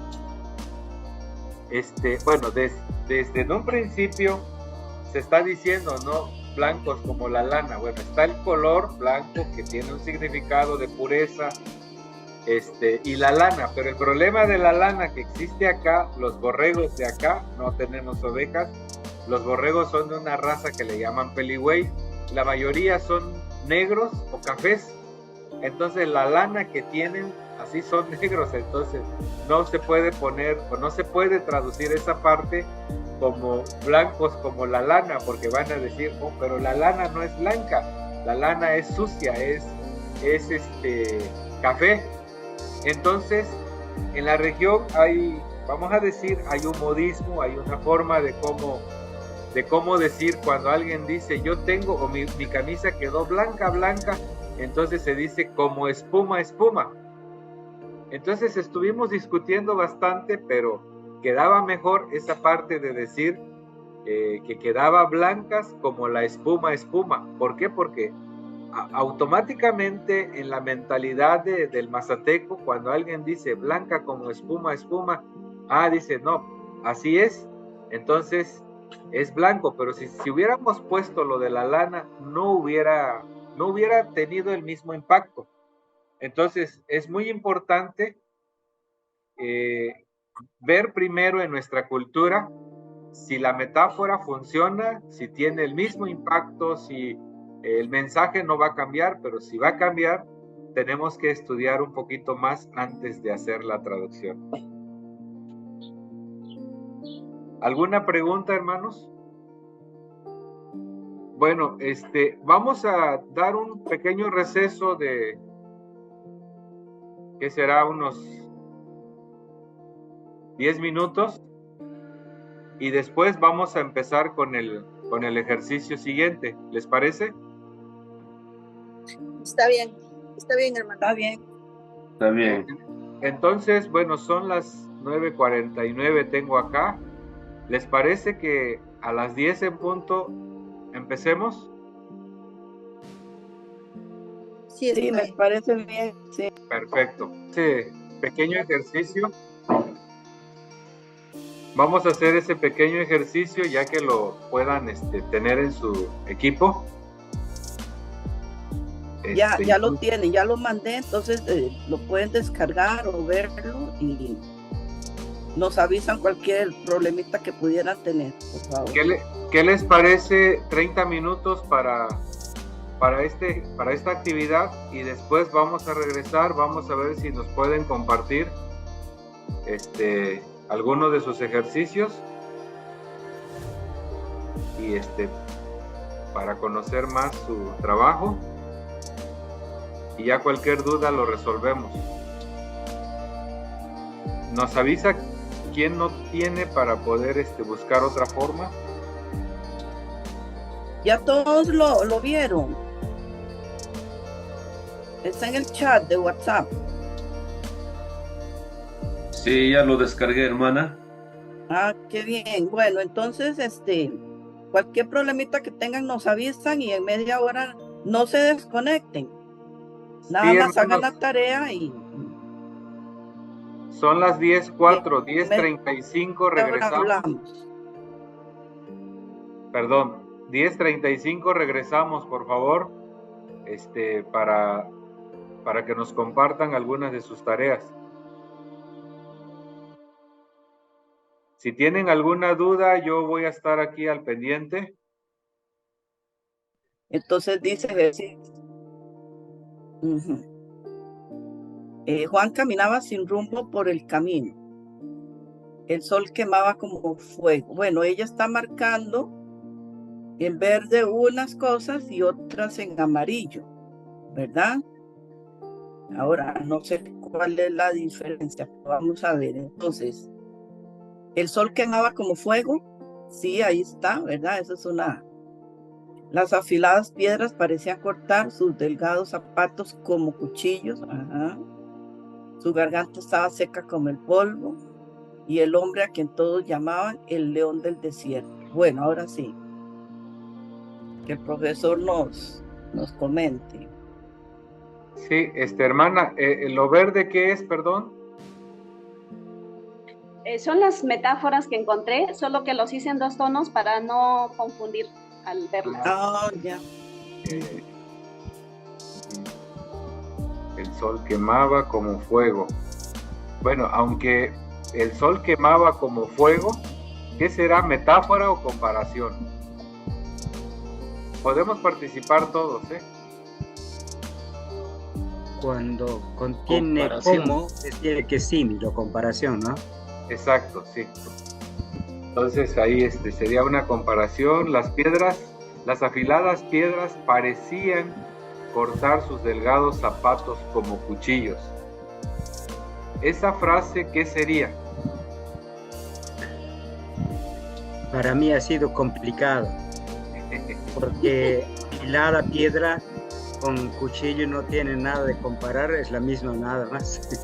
B: Bueno, desde en un principio se está diciendo, ¿no? Blancos como la lana. Bueno, está el color blanco que tiene un significado de pureza, y la lana, pero el problema de la lana que existe acá, los borregos de acá, no tenemos ovejas, los borregos son de una raza que le llaman peligüey, la mayoría son negros o cafés, entonces la lana que tienen, así son negros, entonces no se puede poner, o no se puede traducir esa parte como blancos como la lana, porque van a decir, oh, pero la lana no es blanca, la lana es sucia, es café. Entonces, en la región hay, vamos a decir, hay un modismo, hay una forma de cómo decir cuando alguien dice, yo tengo, o mi camisa quedó blanca, entonces se dice como espuma. Entonces estuvimos discutiendo bastante, pero quedaba mejor esa parte de decir que quedaba blancas como la espuma. ¿Por qué? Porque automáticamente en la mentalidad del mazateco, cuando alguien dice blanca como espuma, dice no, así es, entonces es blanco, pero si hubiéramos puesto lo de la lana, no hubiera tenido el mismo impacto. Entonces es muy importante ver primero en nuestra cultura si la metáfora funciona, si tiene el mismo impacto, si el mensaje no va a cambiar, pero si va a cambiar, tenemos que estudiar un poquito más antes de hacer la traducción. ¿Alguna pregunta, hermanos? Bueno, vamos a dar un pequeño receso de, ¿qué será? Unos 10 minutos. Y después vamos a empezar con el ejercicio siguiente. ¿Les parece?
F: Está bien, hermano.
A: Está bien.
C: Está bien.
B: Entonces, bueno, son las 9:49 tengo acá. ¿Les parece que a las 10 en punto empecemos?
A: Sí, me parece bien. Sí.
B: Perfecto. Ese pequeño ejercicio. Vamos a hacer ese pequeño ejercicio ya que lo puedan tener en su equipo.
A: Ya lo tienen, ya lo mandé, entonces lo pueden descargar o verlo y nos avisan cualquier problemita que pudieran tener, por favor.
B: ¿Qué les parece 30 minutos para esta actividad? Y después vamos a regresar, vamos a ver si nos pueden compartir algunos de sus ejercicios y para conocer más su trabajo, y ya cualquier duda lo resolvemos. Nos avisa quién no tiene para poder buscar otra forma.
A: Ya todos lo vieron. Está en el chat de WhatsApp.
C: Sí, ya lo descargué, hermana.
A: Ah, qué bien. Bueno, entonces, cualquier problemita que tengan nos avisan y en media hora no se desconecten. Nada más hagan la tarea y...
B: Son las 10:04, 10:35 regresamos.
A: Hablamos.
B: Perdón, 10:35 regresamos, por favor, para que nos compartan algunas de sus tareas. Si tienen alguna duda, yo voy a estar aquí al pendiente.
A: Entonces dice Juan caminaba sin rumbo por el camino. El sol quemaba como fuego. Bueno, ella está marcando en verde unas cosas y otras en amarillo, ¿verdad? Ahora, no sé cuál es la diferencia. Vamos a ver, entonces. El sol quemaba como fuego. Sí, ahí está, ¿verdad? Eso es una... Las afiladas piedras parecían cortar sus delgados zapatos como cuchillos. Ajá. Su garganta estaba seca como el polvo. Y el hombre a quien todos llamaban el león del desierto. Bueno, ahora sí. Que el profesor nos comente.
B: Sí, hermana, ¿lo verde qué es, perdón?
E: Son las metáforas que encontré, solo que los hice en 2 tonos para no confundir al verlas.
A: Ah, ya.
B: El sol quemaba como fuego. Bueno, aunque el sol quemaba como fuego, ¿qué será, metáfora o comparación? Podemos participar todos, ¿eh?
D: Cuando contiene
C: Comparación.
D: como, tiene que símil o comparación, ¿no?
B: Exacto, sí. Entonces ahí sería una comparación. Las afiladas piedras parecían cortar sus delgados zapatos como cuchillos. ¿Esa frase qué sería?
D: Para mí ha sido complicado, porque afilada piedra con cuchillo no tiene nada de comparar, es la misma nada más.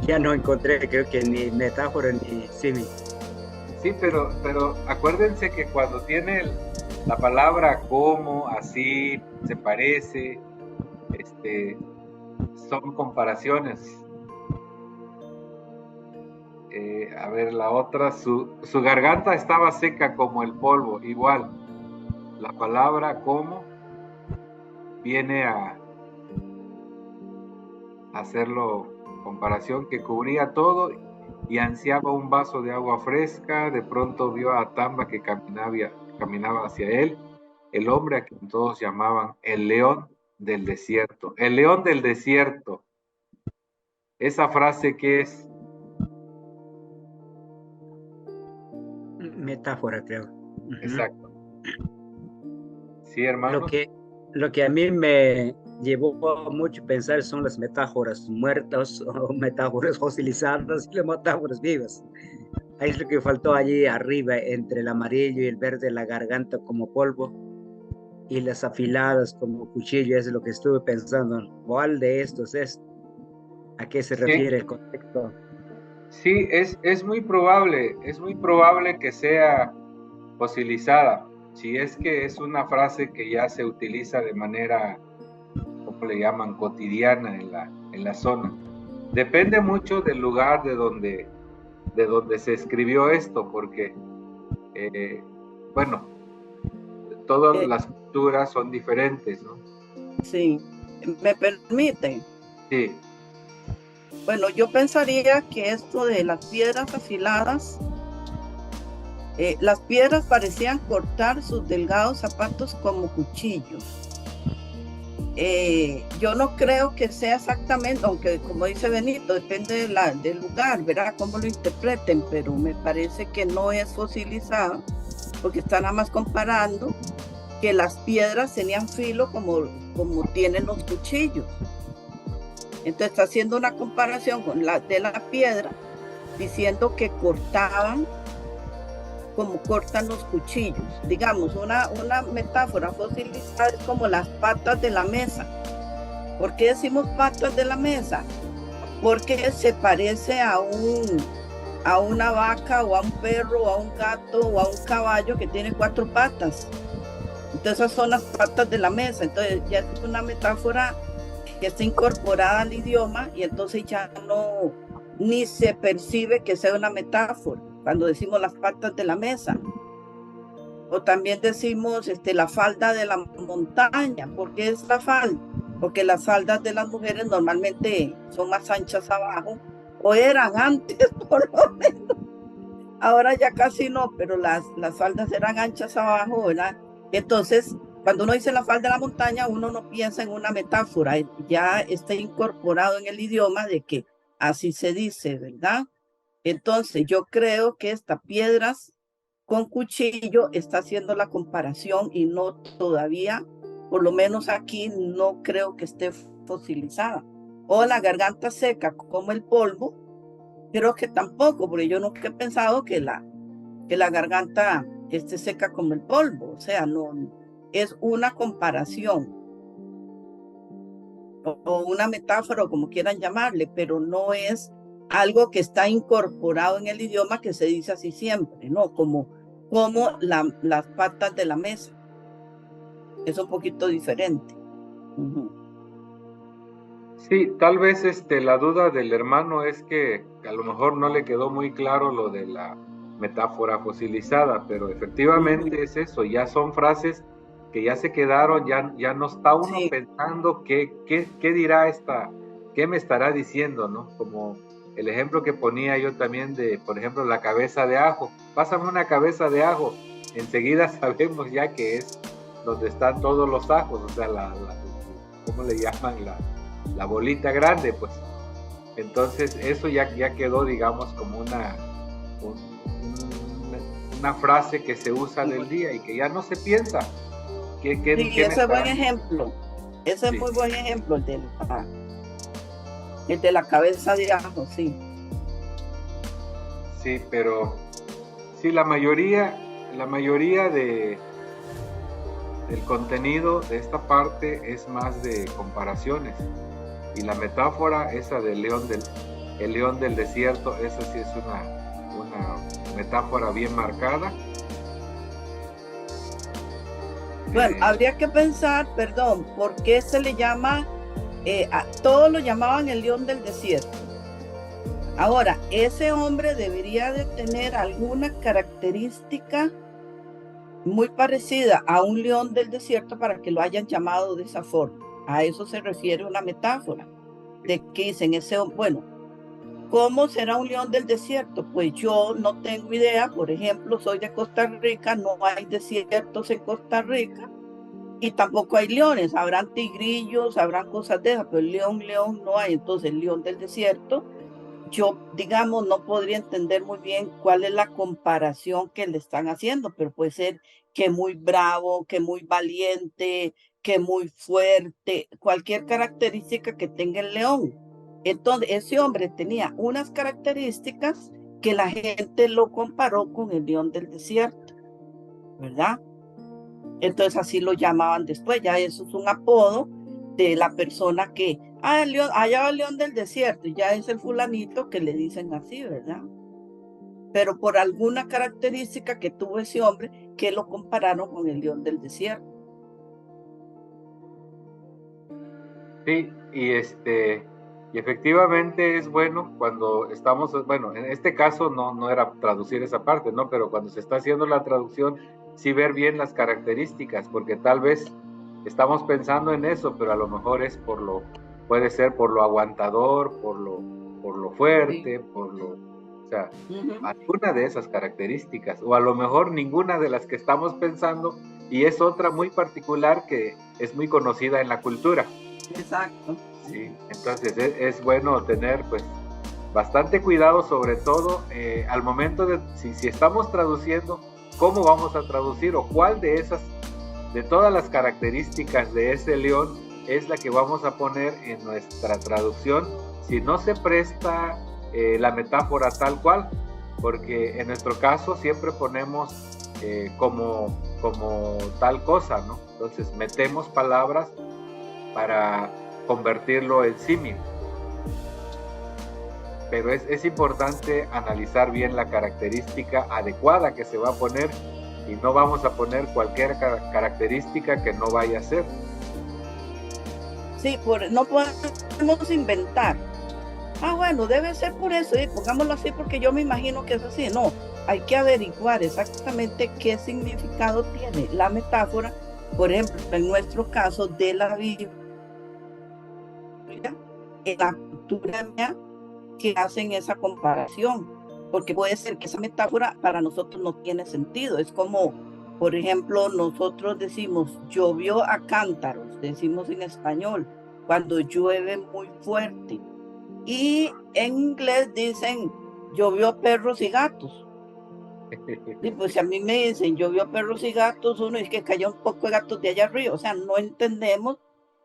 D: Ya no encontré, creo que ni metáfora ni símil.
B: Sí, pero acuérdense que cuando tiene la palabra como, así, se parece, son comparaciones. A ver, la otra, su garganta estaba seca como el polvo, igual. La palabra como viene a hacerlo comparación, que cubría todo y ansiaba un vaso de agua fresca. De pronto vio a Tamba que caminaba hacia él, el hombre a quien todos llamaban el león del desierto. El león del desierto. ¿Esa frase qué es?
D: Metáfora, creo.
B: Exacto. Sí, hermanos.
D: Lo que a mí me llevó mucho a pensar son las metáforas muertas o metáforas fosilizadas y las metáforas vivas. Ahí es lo que faltó allí arriba, entre el amarillo y el verde, la garganta como polvo y las afiladas como cuchillo. Es lo que estuve pensando. ¿Cuál de estos es? ¿A qué se refiere el contexto?
B: Sí, es muy probable que sea fosilizada, si es que es una frase que ya se utiliza de manera, ¿cómo le llaman?, cotidiana en la zona. Depende mucho del lugar de donde se escribió esto, porque, bueno, todas
A: Eh,
B: las culturas son diferentes, ¿no?
A: sí, me permite.
B: Sí,
A: Bueno, yo pensaría que esto de las piedras afiladas, las piedras parecían cortar sus delgados zapatos como cuchillos. Yo no creo que sea exactamente, aunque como dice Benito, depende del lugar, ¿verdad? Cómo lo interpreten, pero me parece que no es fosilizado, porque está nada más comparando que las piedras tenían filo como tienen los cuchillos. Entonces está haciendo una comparación con de la piedra, diciendo que cortaban como cortan los cuchillos. Digamos, una metáfora fosilizada es como las patas de la mesa. ¿Por qué decimos patas de la mesa? Porque se parece a una vaca o a un perro o a un gato o a un caballo que tiene 4 patas. Entonces esas son las patas de la mesa. Entonces ya es una metáfora que está incorporada al idioma y entonces ya no, ni se percibe que sea una metáfora cuando decimos las patas de la mesa. O también decimos la falda de la montaña. ¿Por qué es la falda? Porque las faldas de las mujeres normalmente son más anchas abajo, o eran antes por lo menos. Ahora ya casi no, pero las faldas eran anchas abajo, ¿verdad? Entonces, cuando uno dice la falda de la montaña, uno no piensa en una metáfora, ya está incorporado en el idioma de que así se dice, ¿verdad? Entonces, yo creo que estas piedras con cuchillo está haciendo la comparación y no todavía, por lo menos aquí, no creo que esté fosilizada. O la garganta seca como el polvo, creo que tampoco, porque yo nunca he pensado que la garganta esté seca como el polvo. O sea, no es una comparación o una metáfora, o como quieran llamarle, pero no es algo que está incorporado en el idioma que se dice así siempre, ¿no? Como las patas de la mesa. Es un poquito diferente.
B: sí, tal vez la duda del hermano es que a lo mejor no le quedó muy claro lo de la metáfora fosilizada, pero efectivamente es eso, ya son frases que ya se quedaron, ya no está uno
A: Sí,
B: pensando qué dirá esta ¿qué me estará diciendo, no? Como el ejemplo que ponía yo también de, por ejemplo, la cabeza de ajo. Pásame una cabeza de ajo, enseguida sabemos ya que es donde están todos los ajos, o sea, ¿cómo le llaman? La bolita grande, pues. Entonces, eso ya quedó, digamos, como una frase que se usa del día y que ya no se piensa.
A: Sí, ese es buen ejemplo. Ese es muy buen ejemplo, el de la cabeza de ajo, sí.
B: Sí, pero sí, la mayoría del contenido de esta parte es más de comparaciones. Y la metáfora, esa del león del desierto, esa sí es una metáfora bien marcada.
A: Bueno, habría que pensar, perdón, ¿por qué se le llama, todos lo llamaban el león del desierto? Ahora, ese hombre debería de tener alguna característica muy parecida a un león del desierto para que lo hayan llamado de esa forma. A eso se refiere una metáfora, de que dicen bueno, ¿cómo será un león del desierto? Pues yo no tengo idea. Por ejemplo, soy de Costa Rica, no hay desiertos en Costa Rica y tampoco hay leones. Habrán tigrillos, habrán cosas de esas, pero león no hay. Entonces, el león del desierto, yo, digamos, no podría entender muy bien cuál es la comparación que le están haciendo, pero puede ser que muy bravo, que muy valiente, que muy fuerte, cualquier característica que tenga el león. Entonces, ese hombre tenía unas características que la gente lo comparó con el león del desierto, ¿verdad? Entonces así lo llamaban después, ya eso es un apodo de la persona que, el león, allá va el león del desierto, y ya es el fulanito que le dicen así, ¿verdad? Pero por alguna característica que tuvo ese hombre que lo compararon con el león del desierto.
B: Sí, y efectivamente es bueno cuando estamos, bueno, en este caso no era traducir esa parte, ¿no? Pero cuando se está haciendo la traducción, sí ver bien las características, porque tal vez estamos pensando en eso, pero a lo mejor puede ser por lo aguantador, por lo fuerte,
A: Sí.
B: o sea, alguna de esas características, o a lo mejor ninguna de las que estamos pensando, y es otra muy particular que es muy conocida en la cultura.
A: Exacto.
B: Sí, entonces es bueno tener pues bastante cuidado, sobre todo al momento de si estamos traduciendo, cómo vamos a traducir o cuál de todas las características de ese león es la que vamos a poner en nuestra traducción, si no se presta la metáfora tal cual, porque en nuestro caso siempre ponemos como tal cosa, ¿no? Entonces metemos palabras para convertirlo en símil. Pero es importante analizar bien la característica adecuada que se va a poner y no vamos a poner cualquier característica que no vaya a ser.
A: Sí, no podemos inventar. Bueno, debe ser por eso, pongámoslo así porque yo me imagino que es así. No, hay que averiguar exactamente qué significado tiene la metáfora, por ejemplo, en nuestro caso de la Biblia, en la cultura mía, que hacen esa comparación, porque puede ser que esa metáfora para nosotros no tiene sentido. Es como, por ejemplo, nosotros decimos llovió a cántaros, decimos en español, cuando llueve muy fuerte. Y en inglés dicen llovió perros y gatos. Y pues si a mí me dicen llovió perros y gatos, uno es que cayó un poco de gatos de allá arriba, o sea, no entendemos.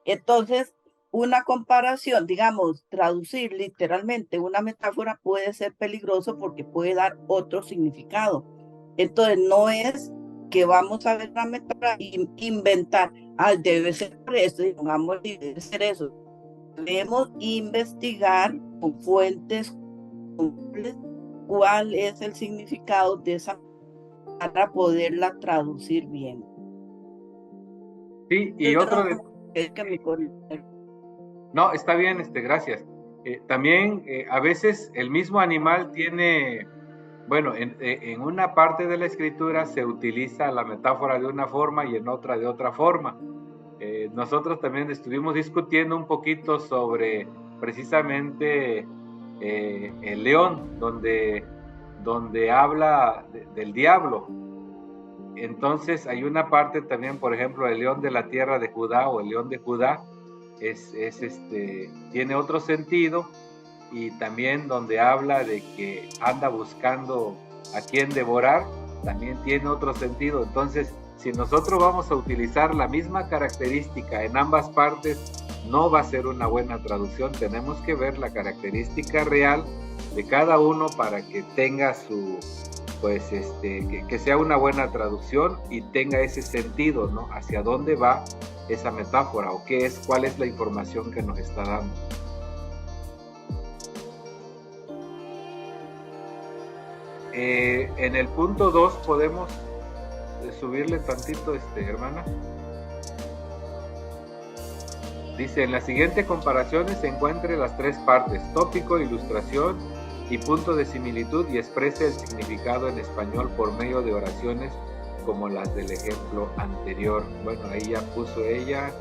A: Entonces, una comparación, digamos, traducir literalmente una metáfora puede ser peligroso porque puede dar otro significado. Entonces, no es que vamos a ver la metáfora e inventar, debe ser esto, digamos, debe ser eso. Debemos investigar con fuentes cuál es el significado de esa para poderla traducir bien.
B: Sí, y otro de...
A: Es que mi
B: No, está bien, gracias. También a veces el mismo animal tiene, bueno, en una parte de la escritura se utiliza la metáfora de una forma y en otra de otra forma. Nosotros también estuvimos discutiendo un poquito sobre precisamente el león, donde habla del diablo. Entonces hay una parte también, por ejemplo, el león de la tierra de Judá o el león de Judá tiene otro sentido, y también donde habla de que anda buscando a quien devorar, también tiene otro sentido. Entonces, si nosotros vamos a utilizar la misma característica en ambas partes, no va a ser una buena traducción. Tenemos que ver la característica real de cada uno para que tenga su, pues, que sea una buena traducción y tenga ese sentido, ¿no? Hacia dónde va esa metáfora o cuál es la información que nos está dando. En el punto 2 podemos subirle tantito, hermana. Dice, en la siguiente comparaciones se encuentre las tres partes, tópico, ilustración y punto de similitud, y exprese el significado en español por medio de oraciones como las del ejemplo anterior. Bueno, ahí ya puso ella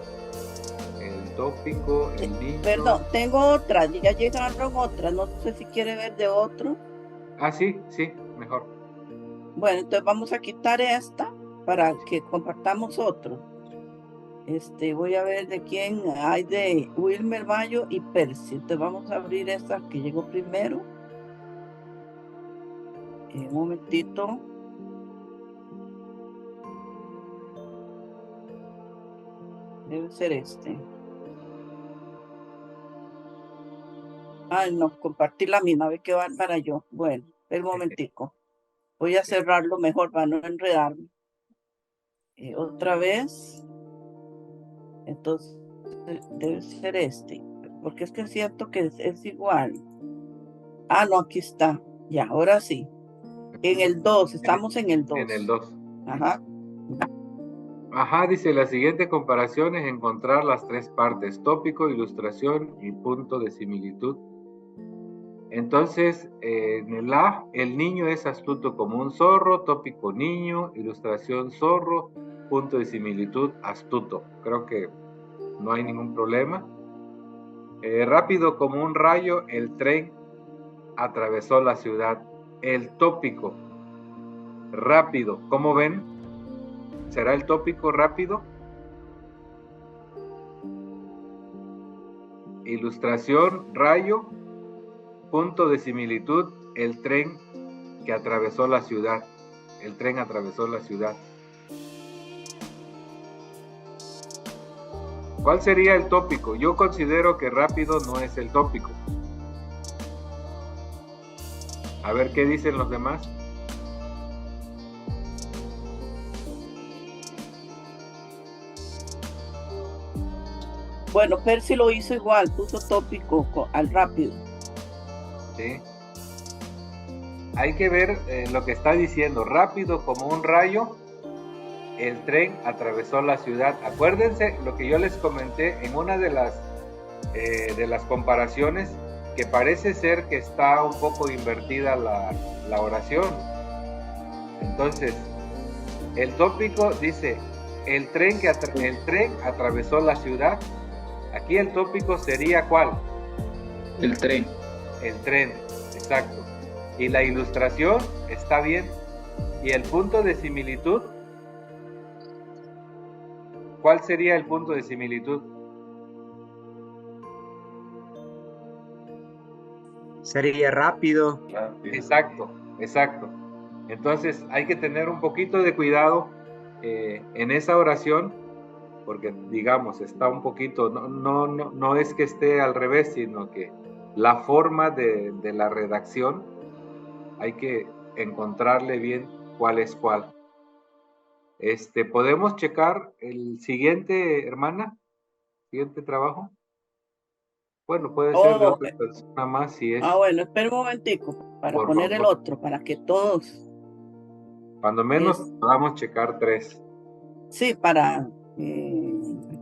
B: el tópico, el niño.
A: Perdón, tengo otra, ya llegaron otras, no sé si quiere ver de otro.
B: Ah, sí, mejor.
A: Bueno, entonces vamos a quitar esta para que compartamos otro. Voy a ver de quién hay, de Wilmer Mayo y Percy. Entonces vamos a abrir esta que llegó primero. Un momentito. Debe ser este. Ay, no, compartí la misma, ve que van para yo. Bueno, el momentico. Voy a cerrarlo mejor para no enredarme. Otra vez. Entonces, debe ser este. Porque es que es cierto que es igual. Ah, no, aquí está. Ya, ahora sí. En el 2, estamos en el 2.
B: En el 2.
A: Ajá.
B: Ajá, dice, la siguiente comparación es encontrar las tres partes, tópico, ilustración y punto de similitud. Entonces, en el A, el niño es astuto como un zorro, tópico niño, ilustración zorro, punto de similitud astuto. Creo que no hay ningún problema. Rápido como un rayo, el tren atravesó la ciudad. El tópico, rápido, ¿cómo ven? ¿Será el tópico rápido? Ilustración, rayo, punto de similitud, el tren que atravesó la ciudad. El tren atravesó la ciudad. ¿Cuál sería el tópico? Yo considero que rápido no es el tópico. A ver qué dicen los demás.
A: Bueno, Percy lo hizo igual, puso tópico al rápido.
B: Sí. Hay que ver lo que está diciendo. Rápido como un rayo, el tren atravesó la ciudad. Acuérdense lo que yo les comenté en una de las comparaciones, que parece ser que está un poco invertida la oración. Entonces, el tópico dice, el tren atravesó la ciudad. Aquí el tópico sería ¿cuál?
G: El tren.
B: El tren, exacto. Y la ilustración está bien. Y el punto de similitud, ¿cuál sería el punto de similitud?
D: Sería rápido.
B: Exacto. Entonces hay que tener un poquito de cuidado en esa oración, porque digamos, está un poquito, no es que esté al revés, sino que la forma de la redacción hay que encontrarle bien cuál es cuál. ¿Podemos checar el siguiente, hermana? ¿Siguiente trabajo? Bueno, puede ser de otra persona más si es.
A: Bueno, espera un momentico para poner el otro, para que todos.
B: Cuando menos podamos checar 3.
A: Sí, para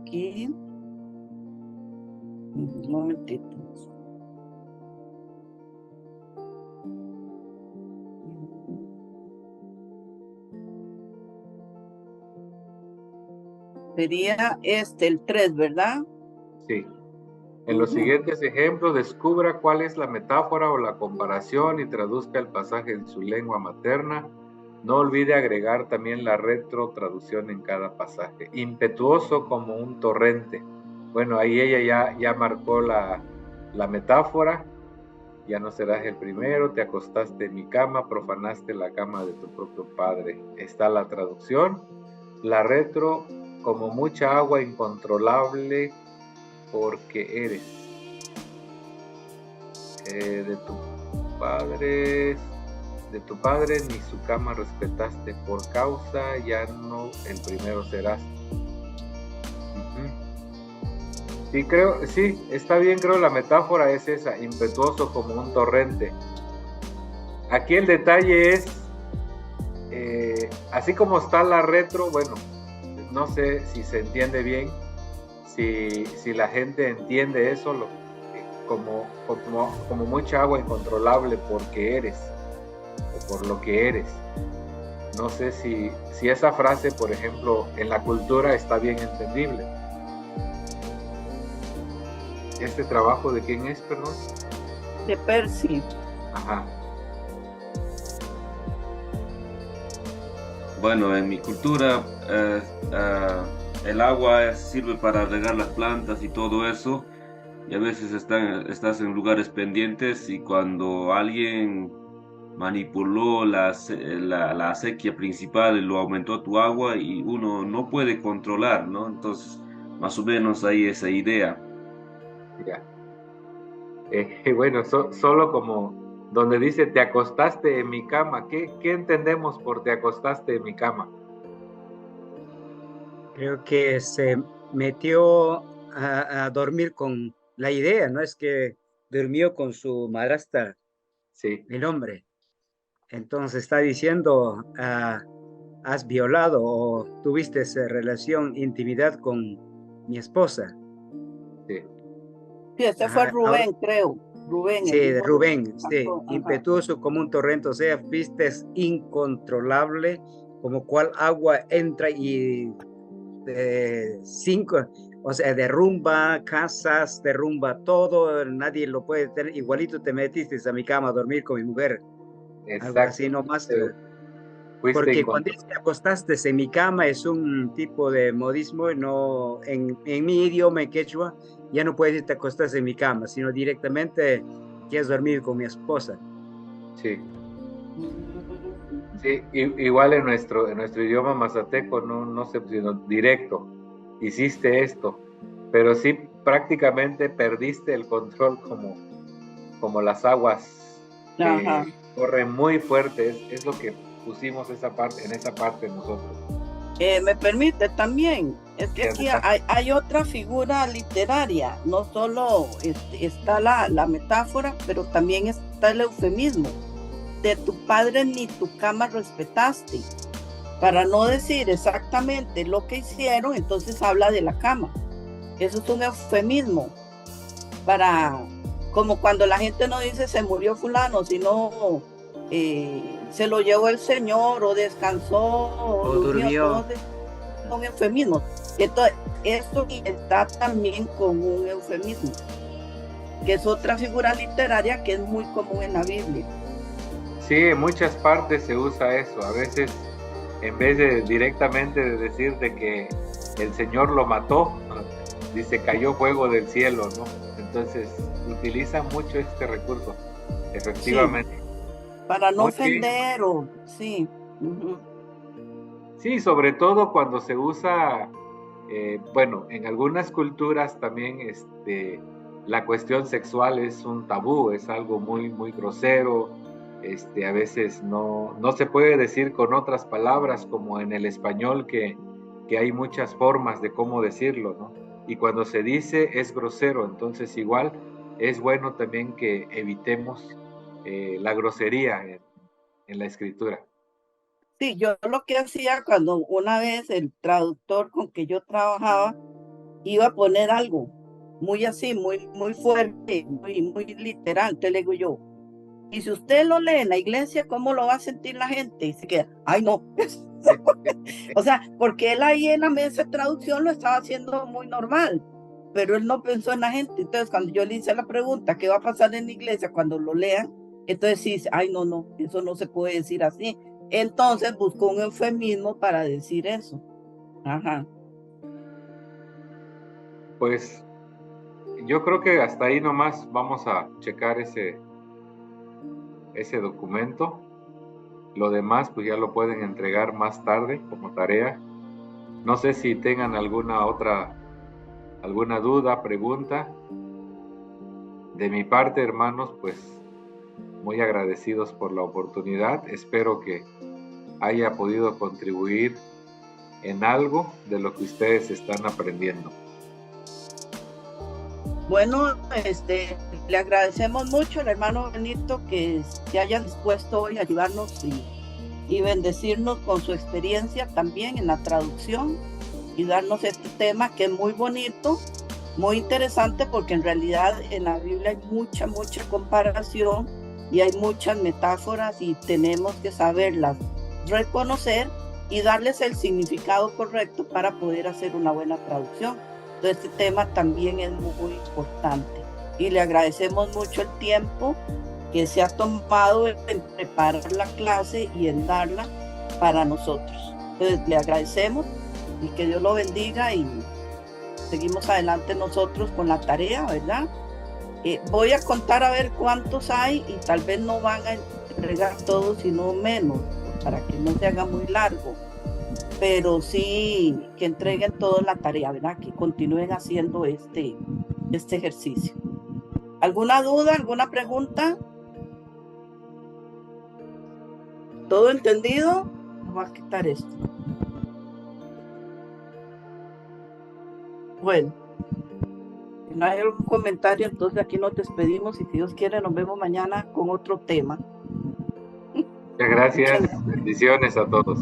A: aquí. Un momentito. Sería el 3, ¿verdad?
B: Sí. En los siguientes ejemplos, descubra cuál es la metáfora o la comparación y traduzca el pasaje en su lengua materna. No olvide agregar también la retrotraducción en cada pasaje. Impetuoso como un torrente. Bueno, ahí ella ya marcó la metáfora. Ya no serás el primero, te acostaste en mi cama, profanaste la cama de tu propio padre. Está la traducción. La retro, como mucha agua incontrolable, porque eres de tu padre ni su cama respetaste, por causa ya no el primero serás. Sí, está bien, creo la metáfora es esa, impetuoso como un torrente. Aquí el detalle es, así como está la retro, bueno, no sé si se entiende bien, si la gente entiende eso, como mucha agua incontrolable porque eres, o por lo que eres. No sé si esa frase, por ejemplo, en la cultura está bien entendible. ¿Este trabajo de quién es, perdón?
A: De Percy.
B: Ajá.
C: Bueno, en mi cultura el agua sirve para regar las plantas y todo eso, y a veces estás en lugares pendientes y cuando alguien manipuló la acequia principal y lo aumentó tu agua y uno no puede controlar, ¿no? Entonces, más o menos ahí esa idea.
B: Ya. Bueno, solo como donde dice te acostaste en mi cama, ¿qué entendemos por te acostaste en mi cama?
D: Creo que se metió a dormir con la idea, ¿no? Es que durmió con su madrastra,
B: Sí,
D: el hombre. Entonces está diciendo, has violado o tuviste esa relación, intimidad con mi esposa.
B: sí.
A: Sí, ese fue
D: Ajá, ahora,
A: Rubén, creo. Rubén,
D: sí,
A: el
D: de
A: hijo
D: Rubén,
A: de
D: sí,
A: Jacob. Ajá.
D: impetuoso como un torrente, o sea, fuiste incontrolable, como cual agua entra y o sea, derrumba casas, derrumba todo, nadie lo puede tener, igualito te metiste a mi cama a dormir con mi mujer, algo
B: Exacto.
D: así nomás.
B: Fuiste
D: Porque cuando te acostaste en mi cama es un tipo de modismo, no, en mi idioma, en quechua, ya no puedes decir te acostaste en mi cama, sino directamente quieres dormir con mi esposa.
B: Sí. Sí, igual en nuestro idioma mazateco, no sé, sino directo, hiciste esto, pero sí prácticamente perdiste el control como las aguas que
A: Ajá.
B: corren muy fuerte, es lo que pusimos en esa parte nosotros.
A: Me permite también, es que aquí hay otra figura literaria, no solo está la metáfora, pero también está el eufemismo. De tu padre ni tu cama respetaste. Para no decir exactamente lo que hicieron, entonces habla de la cama. Eso es un eufemismo. Como cuando la gente no dice se murió fulano, sino se lo llevó el Señor o descansó o durmió. Son eufemismos. Entonces, esto está también con un eufemismo, que es otra figura literaria que es muy común en la Biblia.
B: Sí, en muchas partes se usa eso. A veces, en vez de directamente de decir de que el Señor lo mató, dice cayó fuego del cielo, ¿no? Entonces, utilizan mucho este recurso, efectivamente.
A: Sí, para no ofender o sí. Uh-huh.
B: Sí, sobre todo cuando se usa, bueno, en algunas culturas también la cuestión sexual es un tabú, es algo muy, muy grosero. A veces no se puede decir con otras palabras como en el español que hay muchas formas de cómo decirlo, ¿no? Y cuando se dice es grosero, entonces igual es bueno también que evitemos la grosería en la escritura.
A: Sí, yo lo que hacía cuando una vez el traductor con que yo trabajaba iba a poner algo muy así, muy, muy fuerte, muy, muy literal, entonces le digo yo, y si usted lo lee en la iglesia, ¿cómo lo va a sentir la gente? Y se queda, ay no. O sea, porque él ahí en la mesa de traducción lo estaba haciendo muy normal, pero él no pensó en la gente. Entonces, cuando yo le hice la pregunta, ¿qué va a pasar en la iglesia cuando lo lean? Entonces sí, ay, no, eso no se puede decir así. Entonces buscó un eufemismo para decir eso. Ajá.
B: Pues yo creo que hasta ahí nomás vamos a checar ese documento. Lo demás, pues ya lo pueden entregar más tarde como tarea. No sé si tengan alguna duda, pregunta. De mi parte, hermanos, pues muy agradecidos por la oportunidad. Espero que haya podido contribuir en algo de lo que ustedes están aprendiendo.
A: Bueno, le agradecemos mucho al hermano Benito que se haya dispuesto hoy a ayudarnos y bendecirnos con su experiencia también en la traducción y darnos este tema que es muy bonito, muy interesante, porque en realidad en la Biblia hay mucha comparación y hay muchas metáforas y tenemos que saberlas reconocer y darles el significado correcto para poder hacer una buena traducción. Entonces este tema también es muy importante y le agradecemos mucho el tiempo que se ha tomado en preparar la clase y en darla para nosotros. Entonces le agradecemos y que Dios lo bendiga y seguimos adelante nosotros con la tarea, ¿verdad? Voy a contar a ver cuántos hay y tal vez no van a entregar todos, sino menos, para que no se haga muy largo. Pero sí que entreguen toda la tarea, ¿verdad? Que continúen haciendo este ejercicio. ¿Alguna duda, alguna pregunta? ¿Todo entendido? Voy a quitar esto. Bueno, si no hay algún comentario, entonces aquí nos despedimos y si Dios quiere nos vemos mañana con otro tema.
B: Muchas gracias. Bendiciones a todos.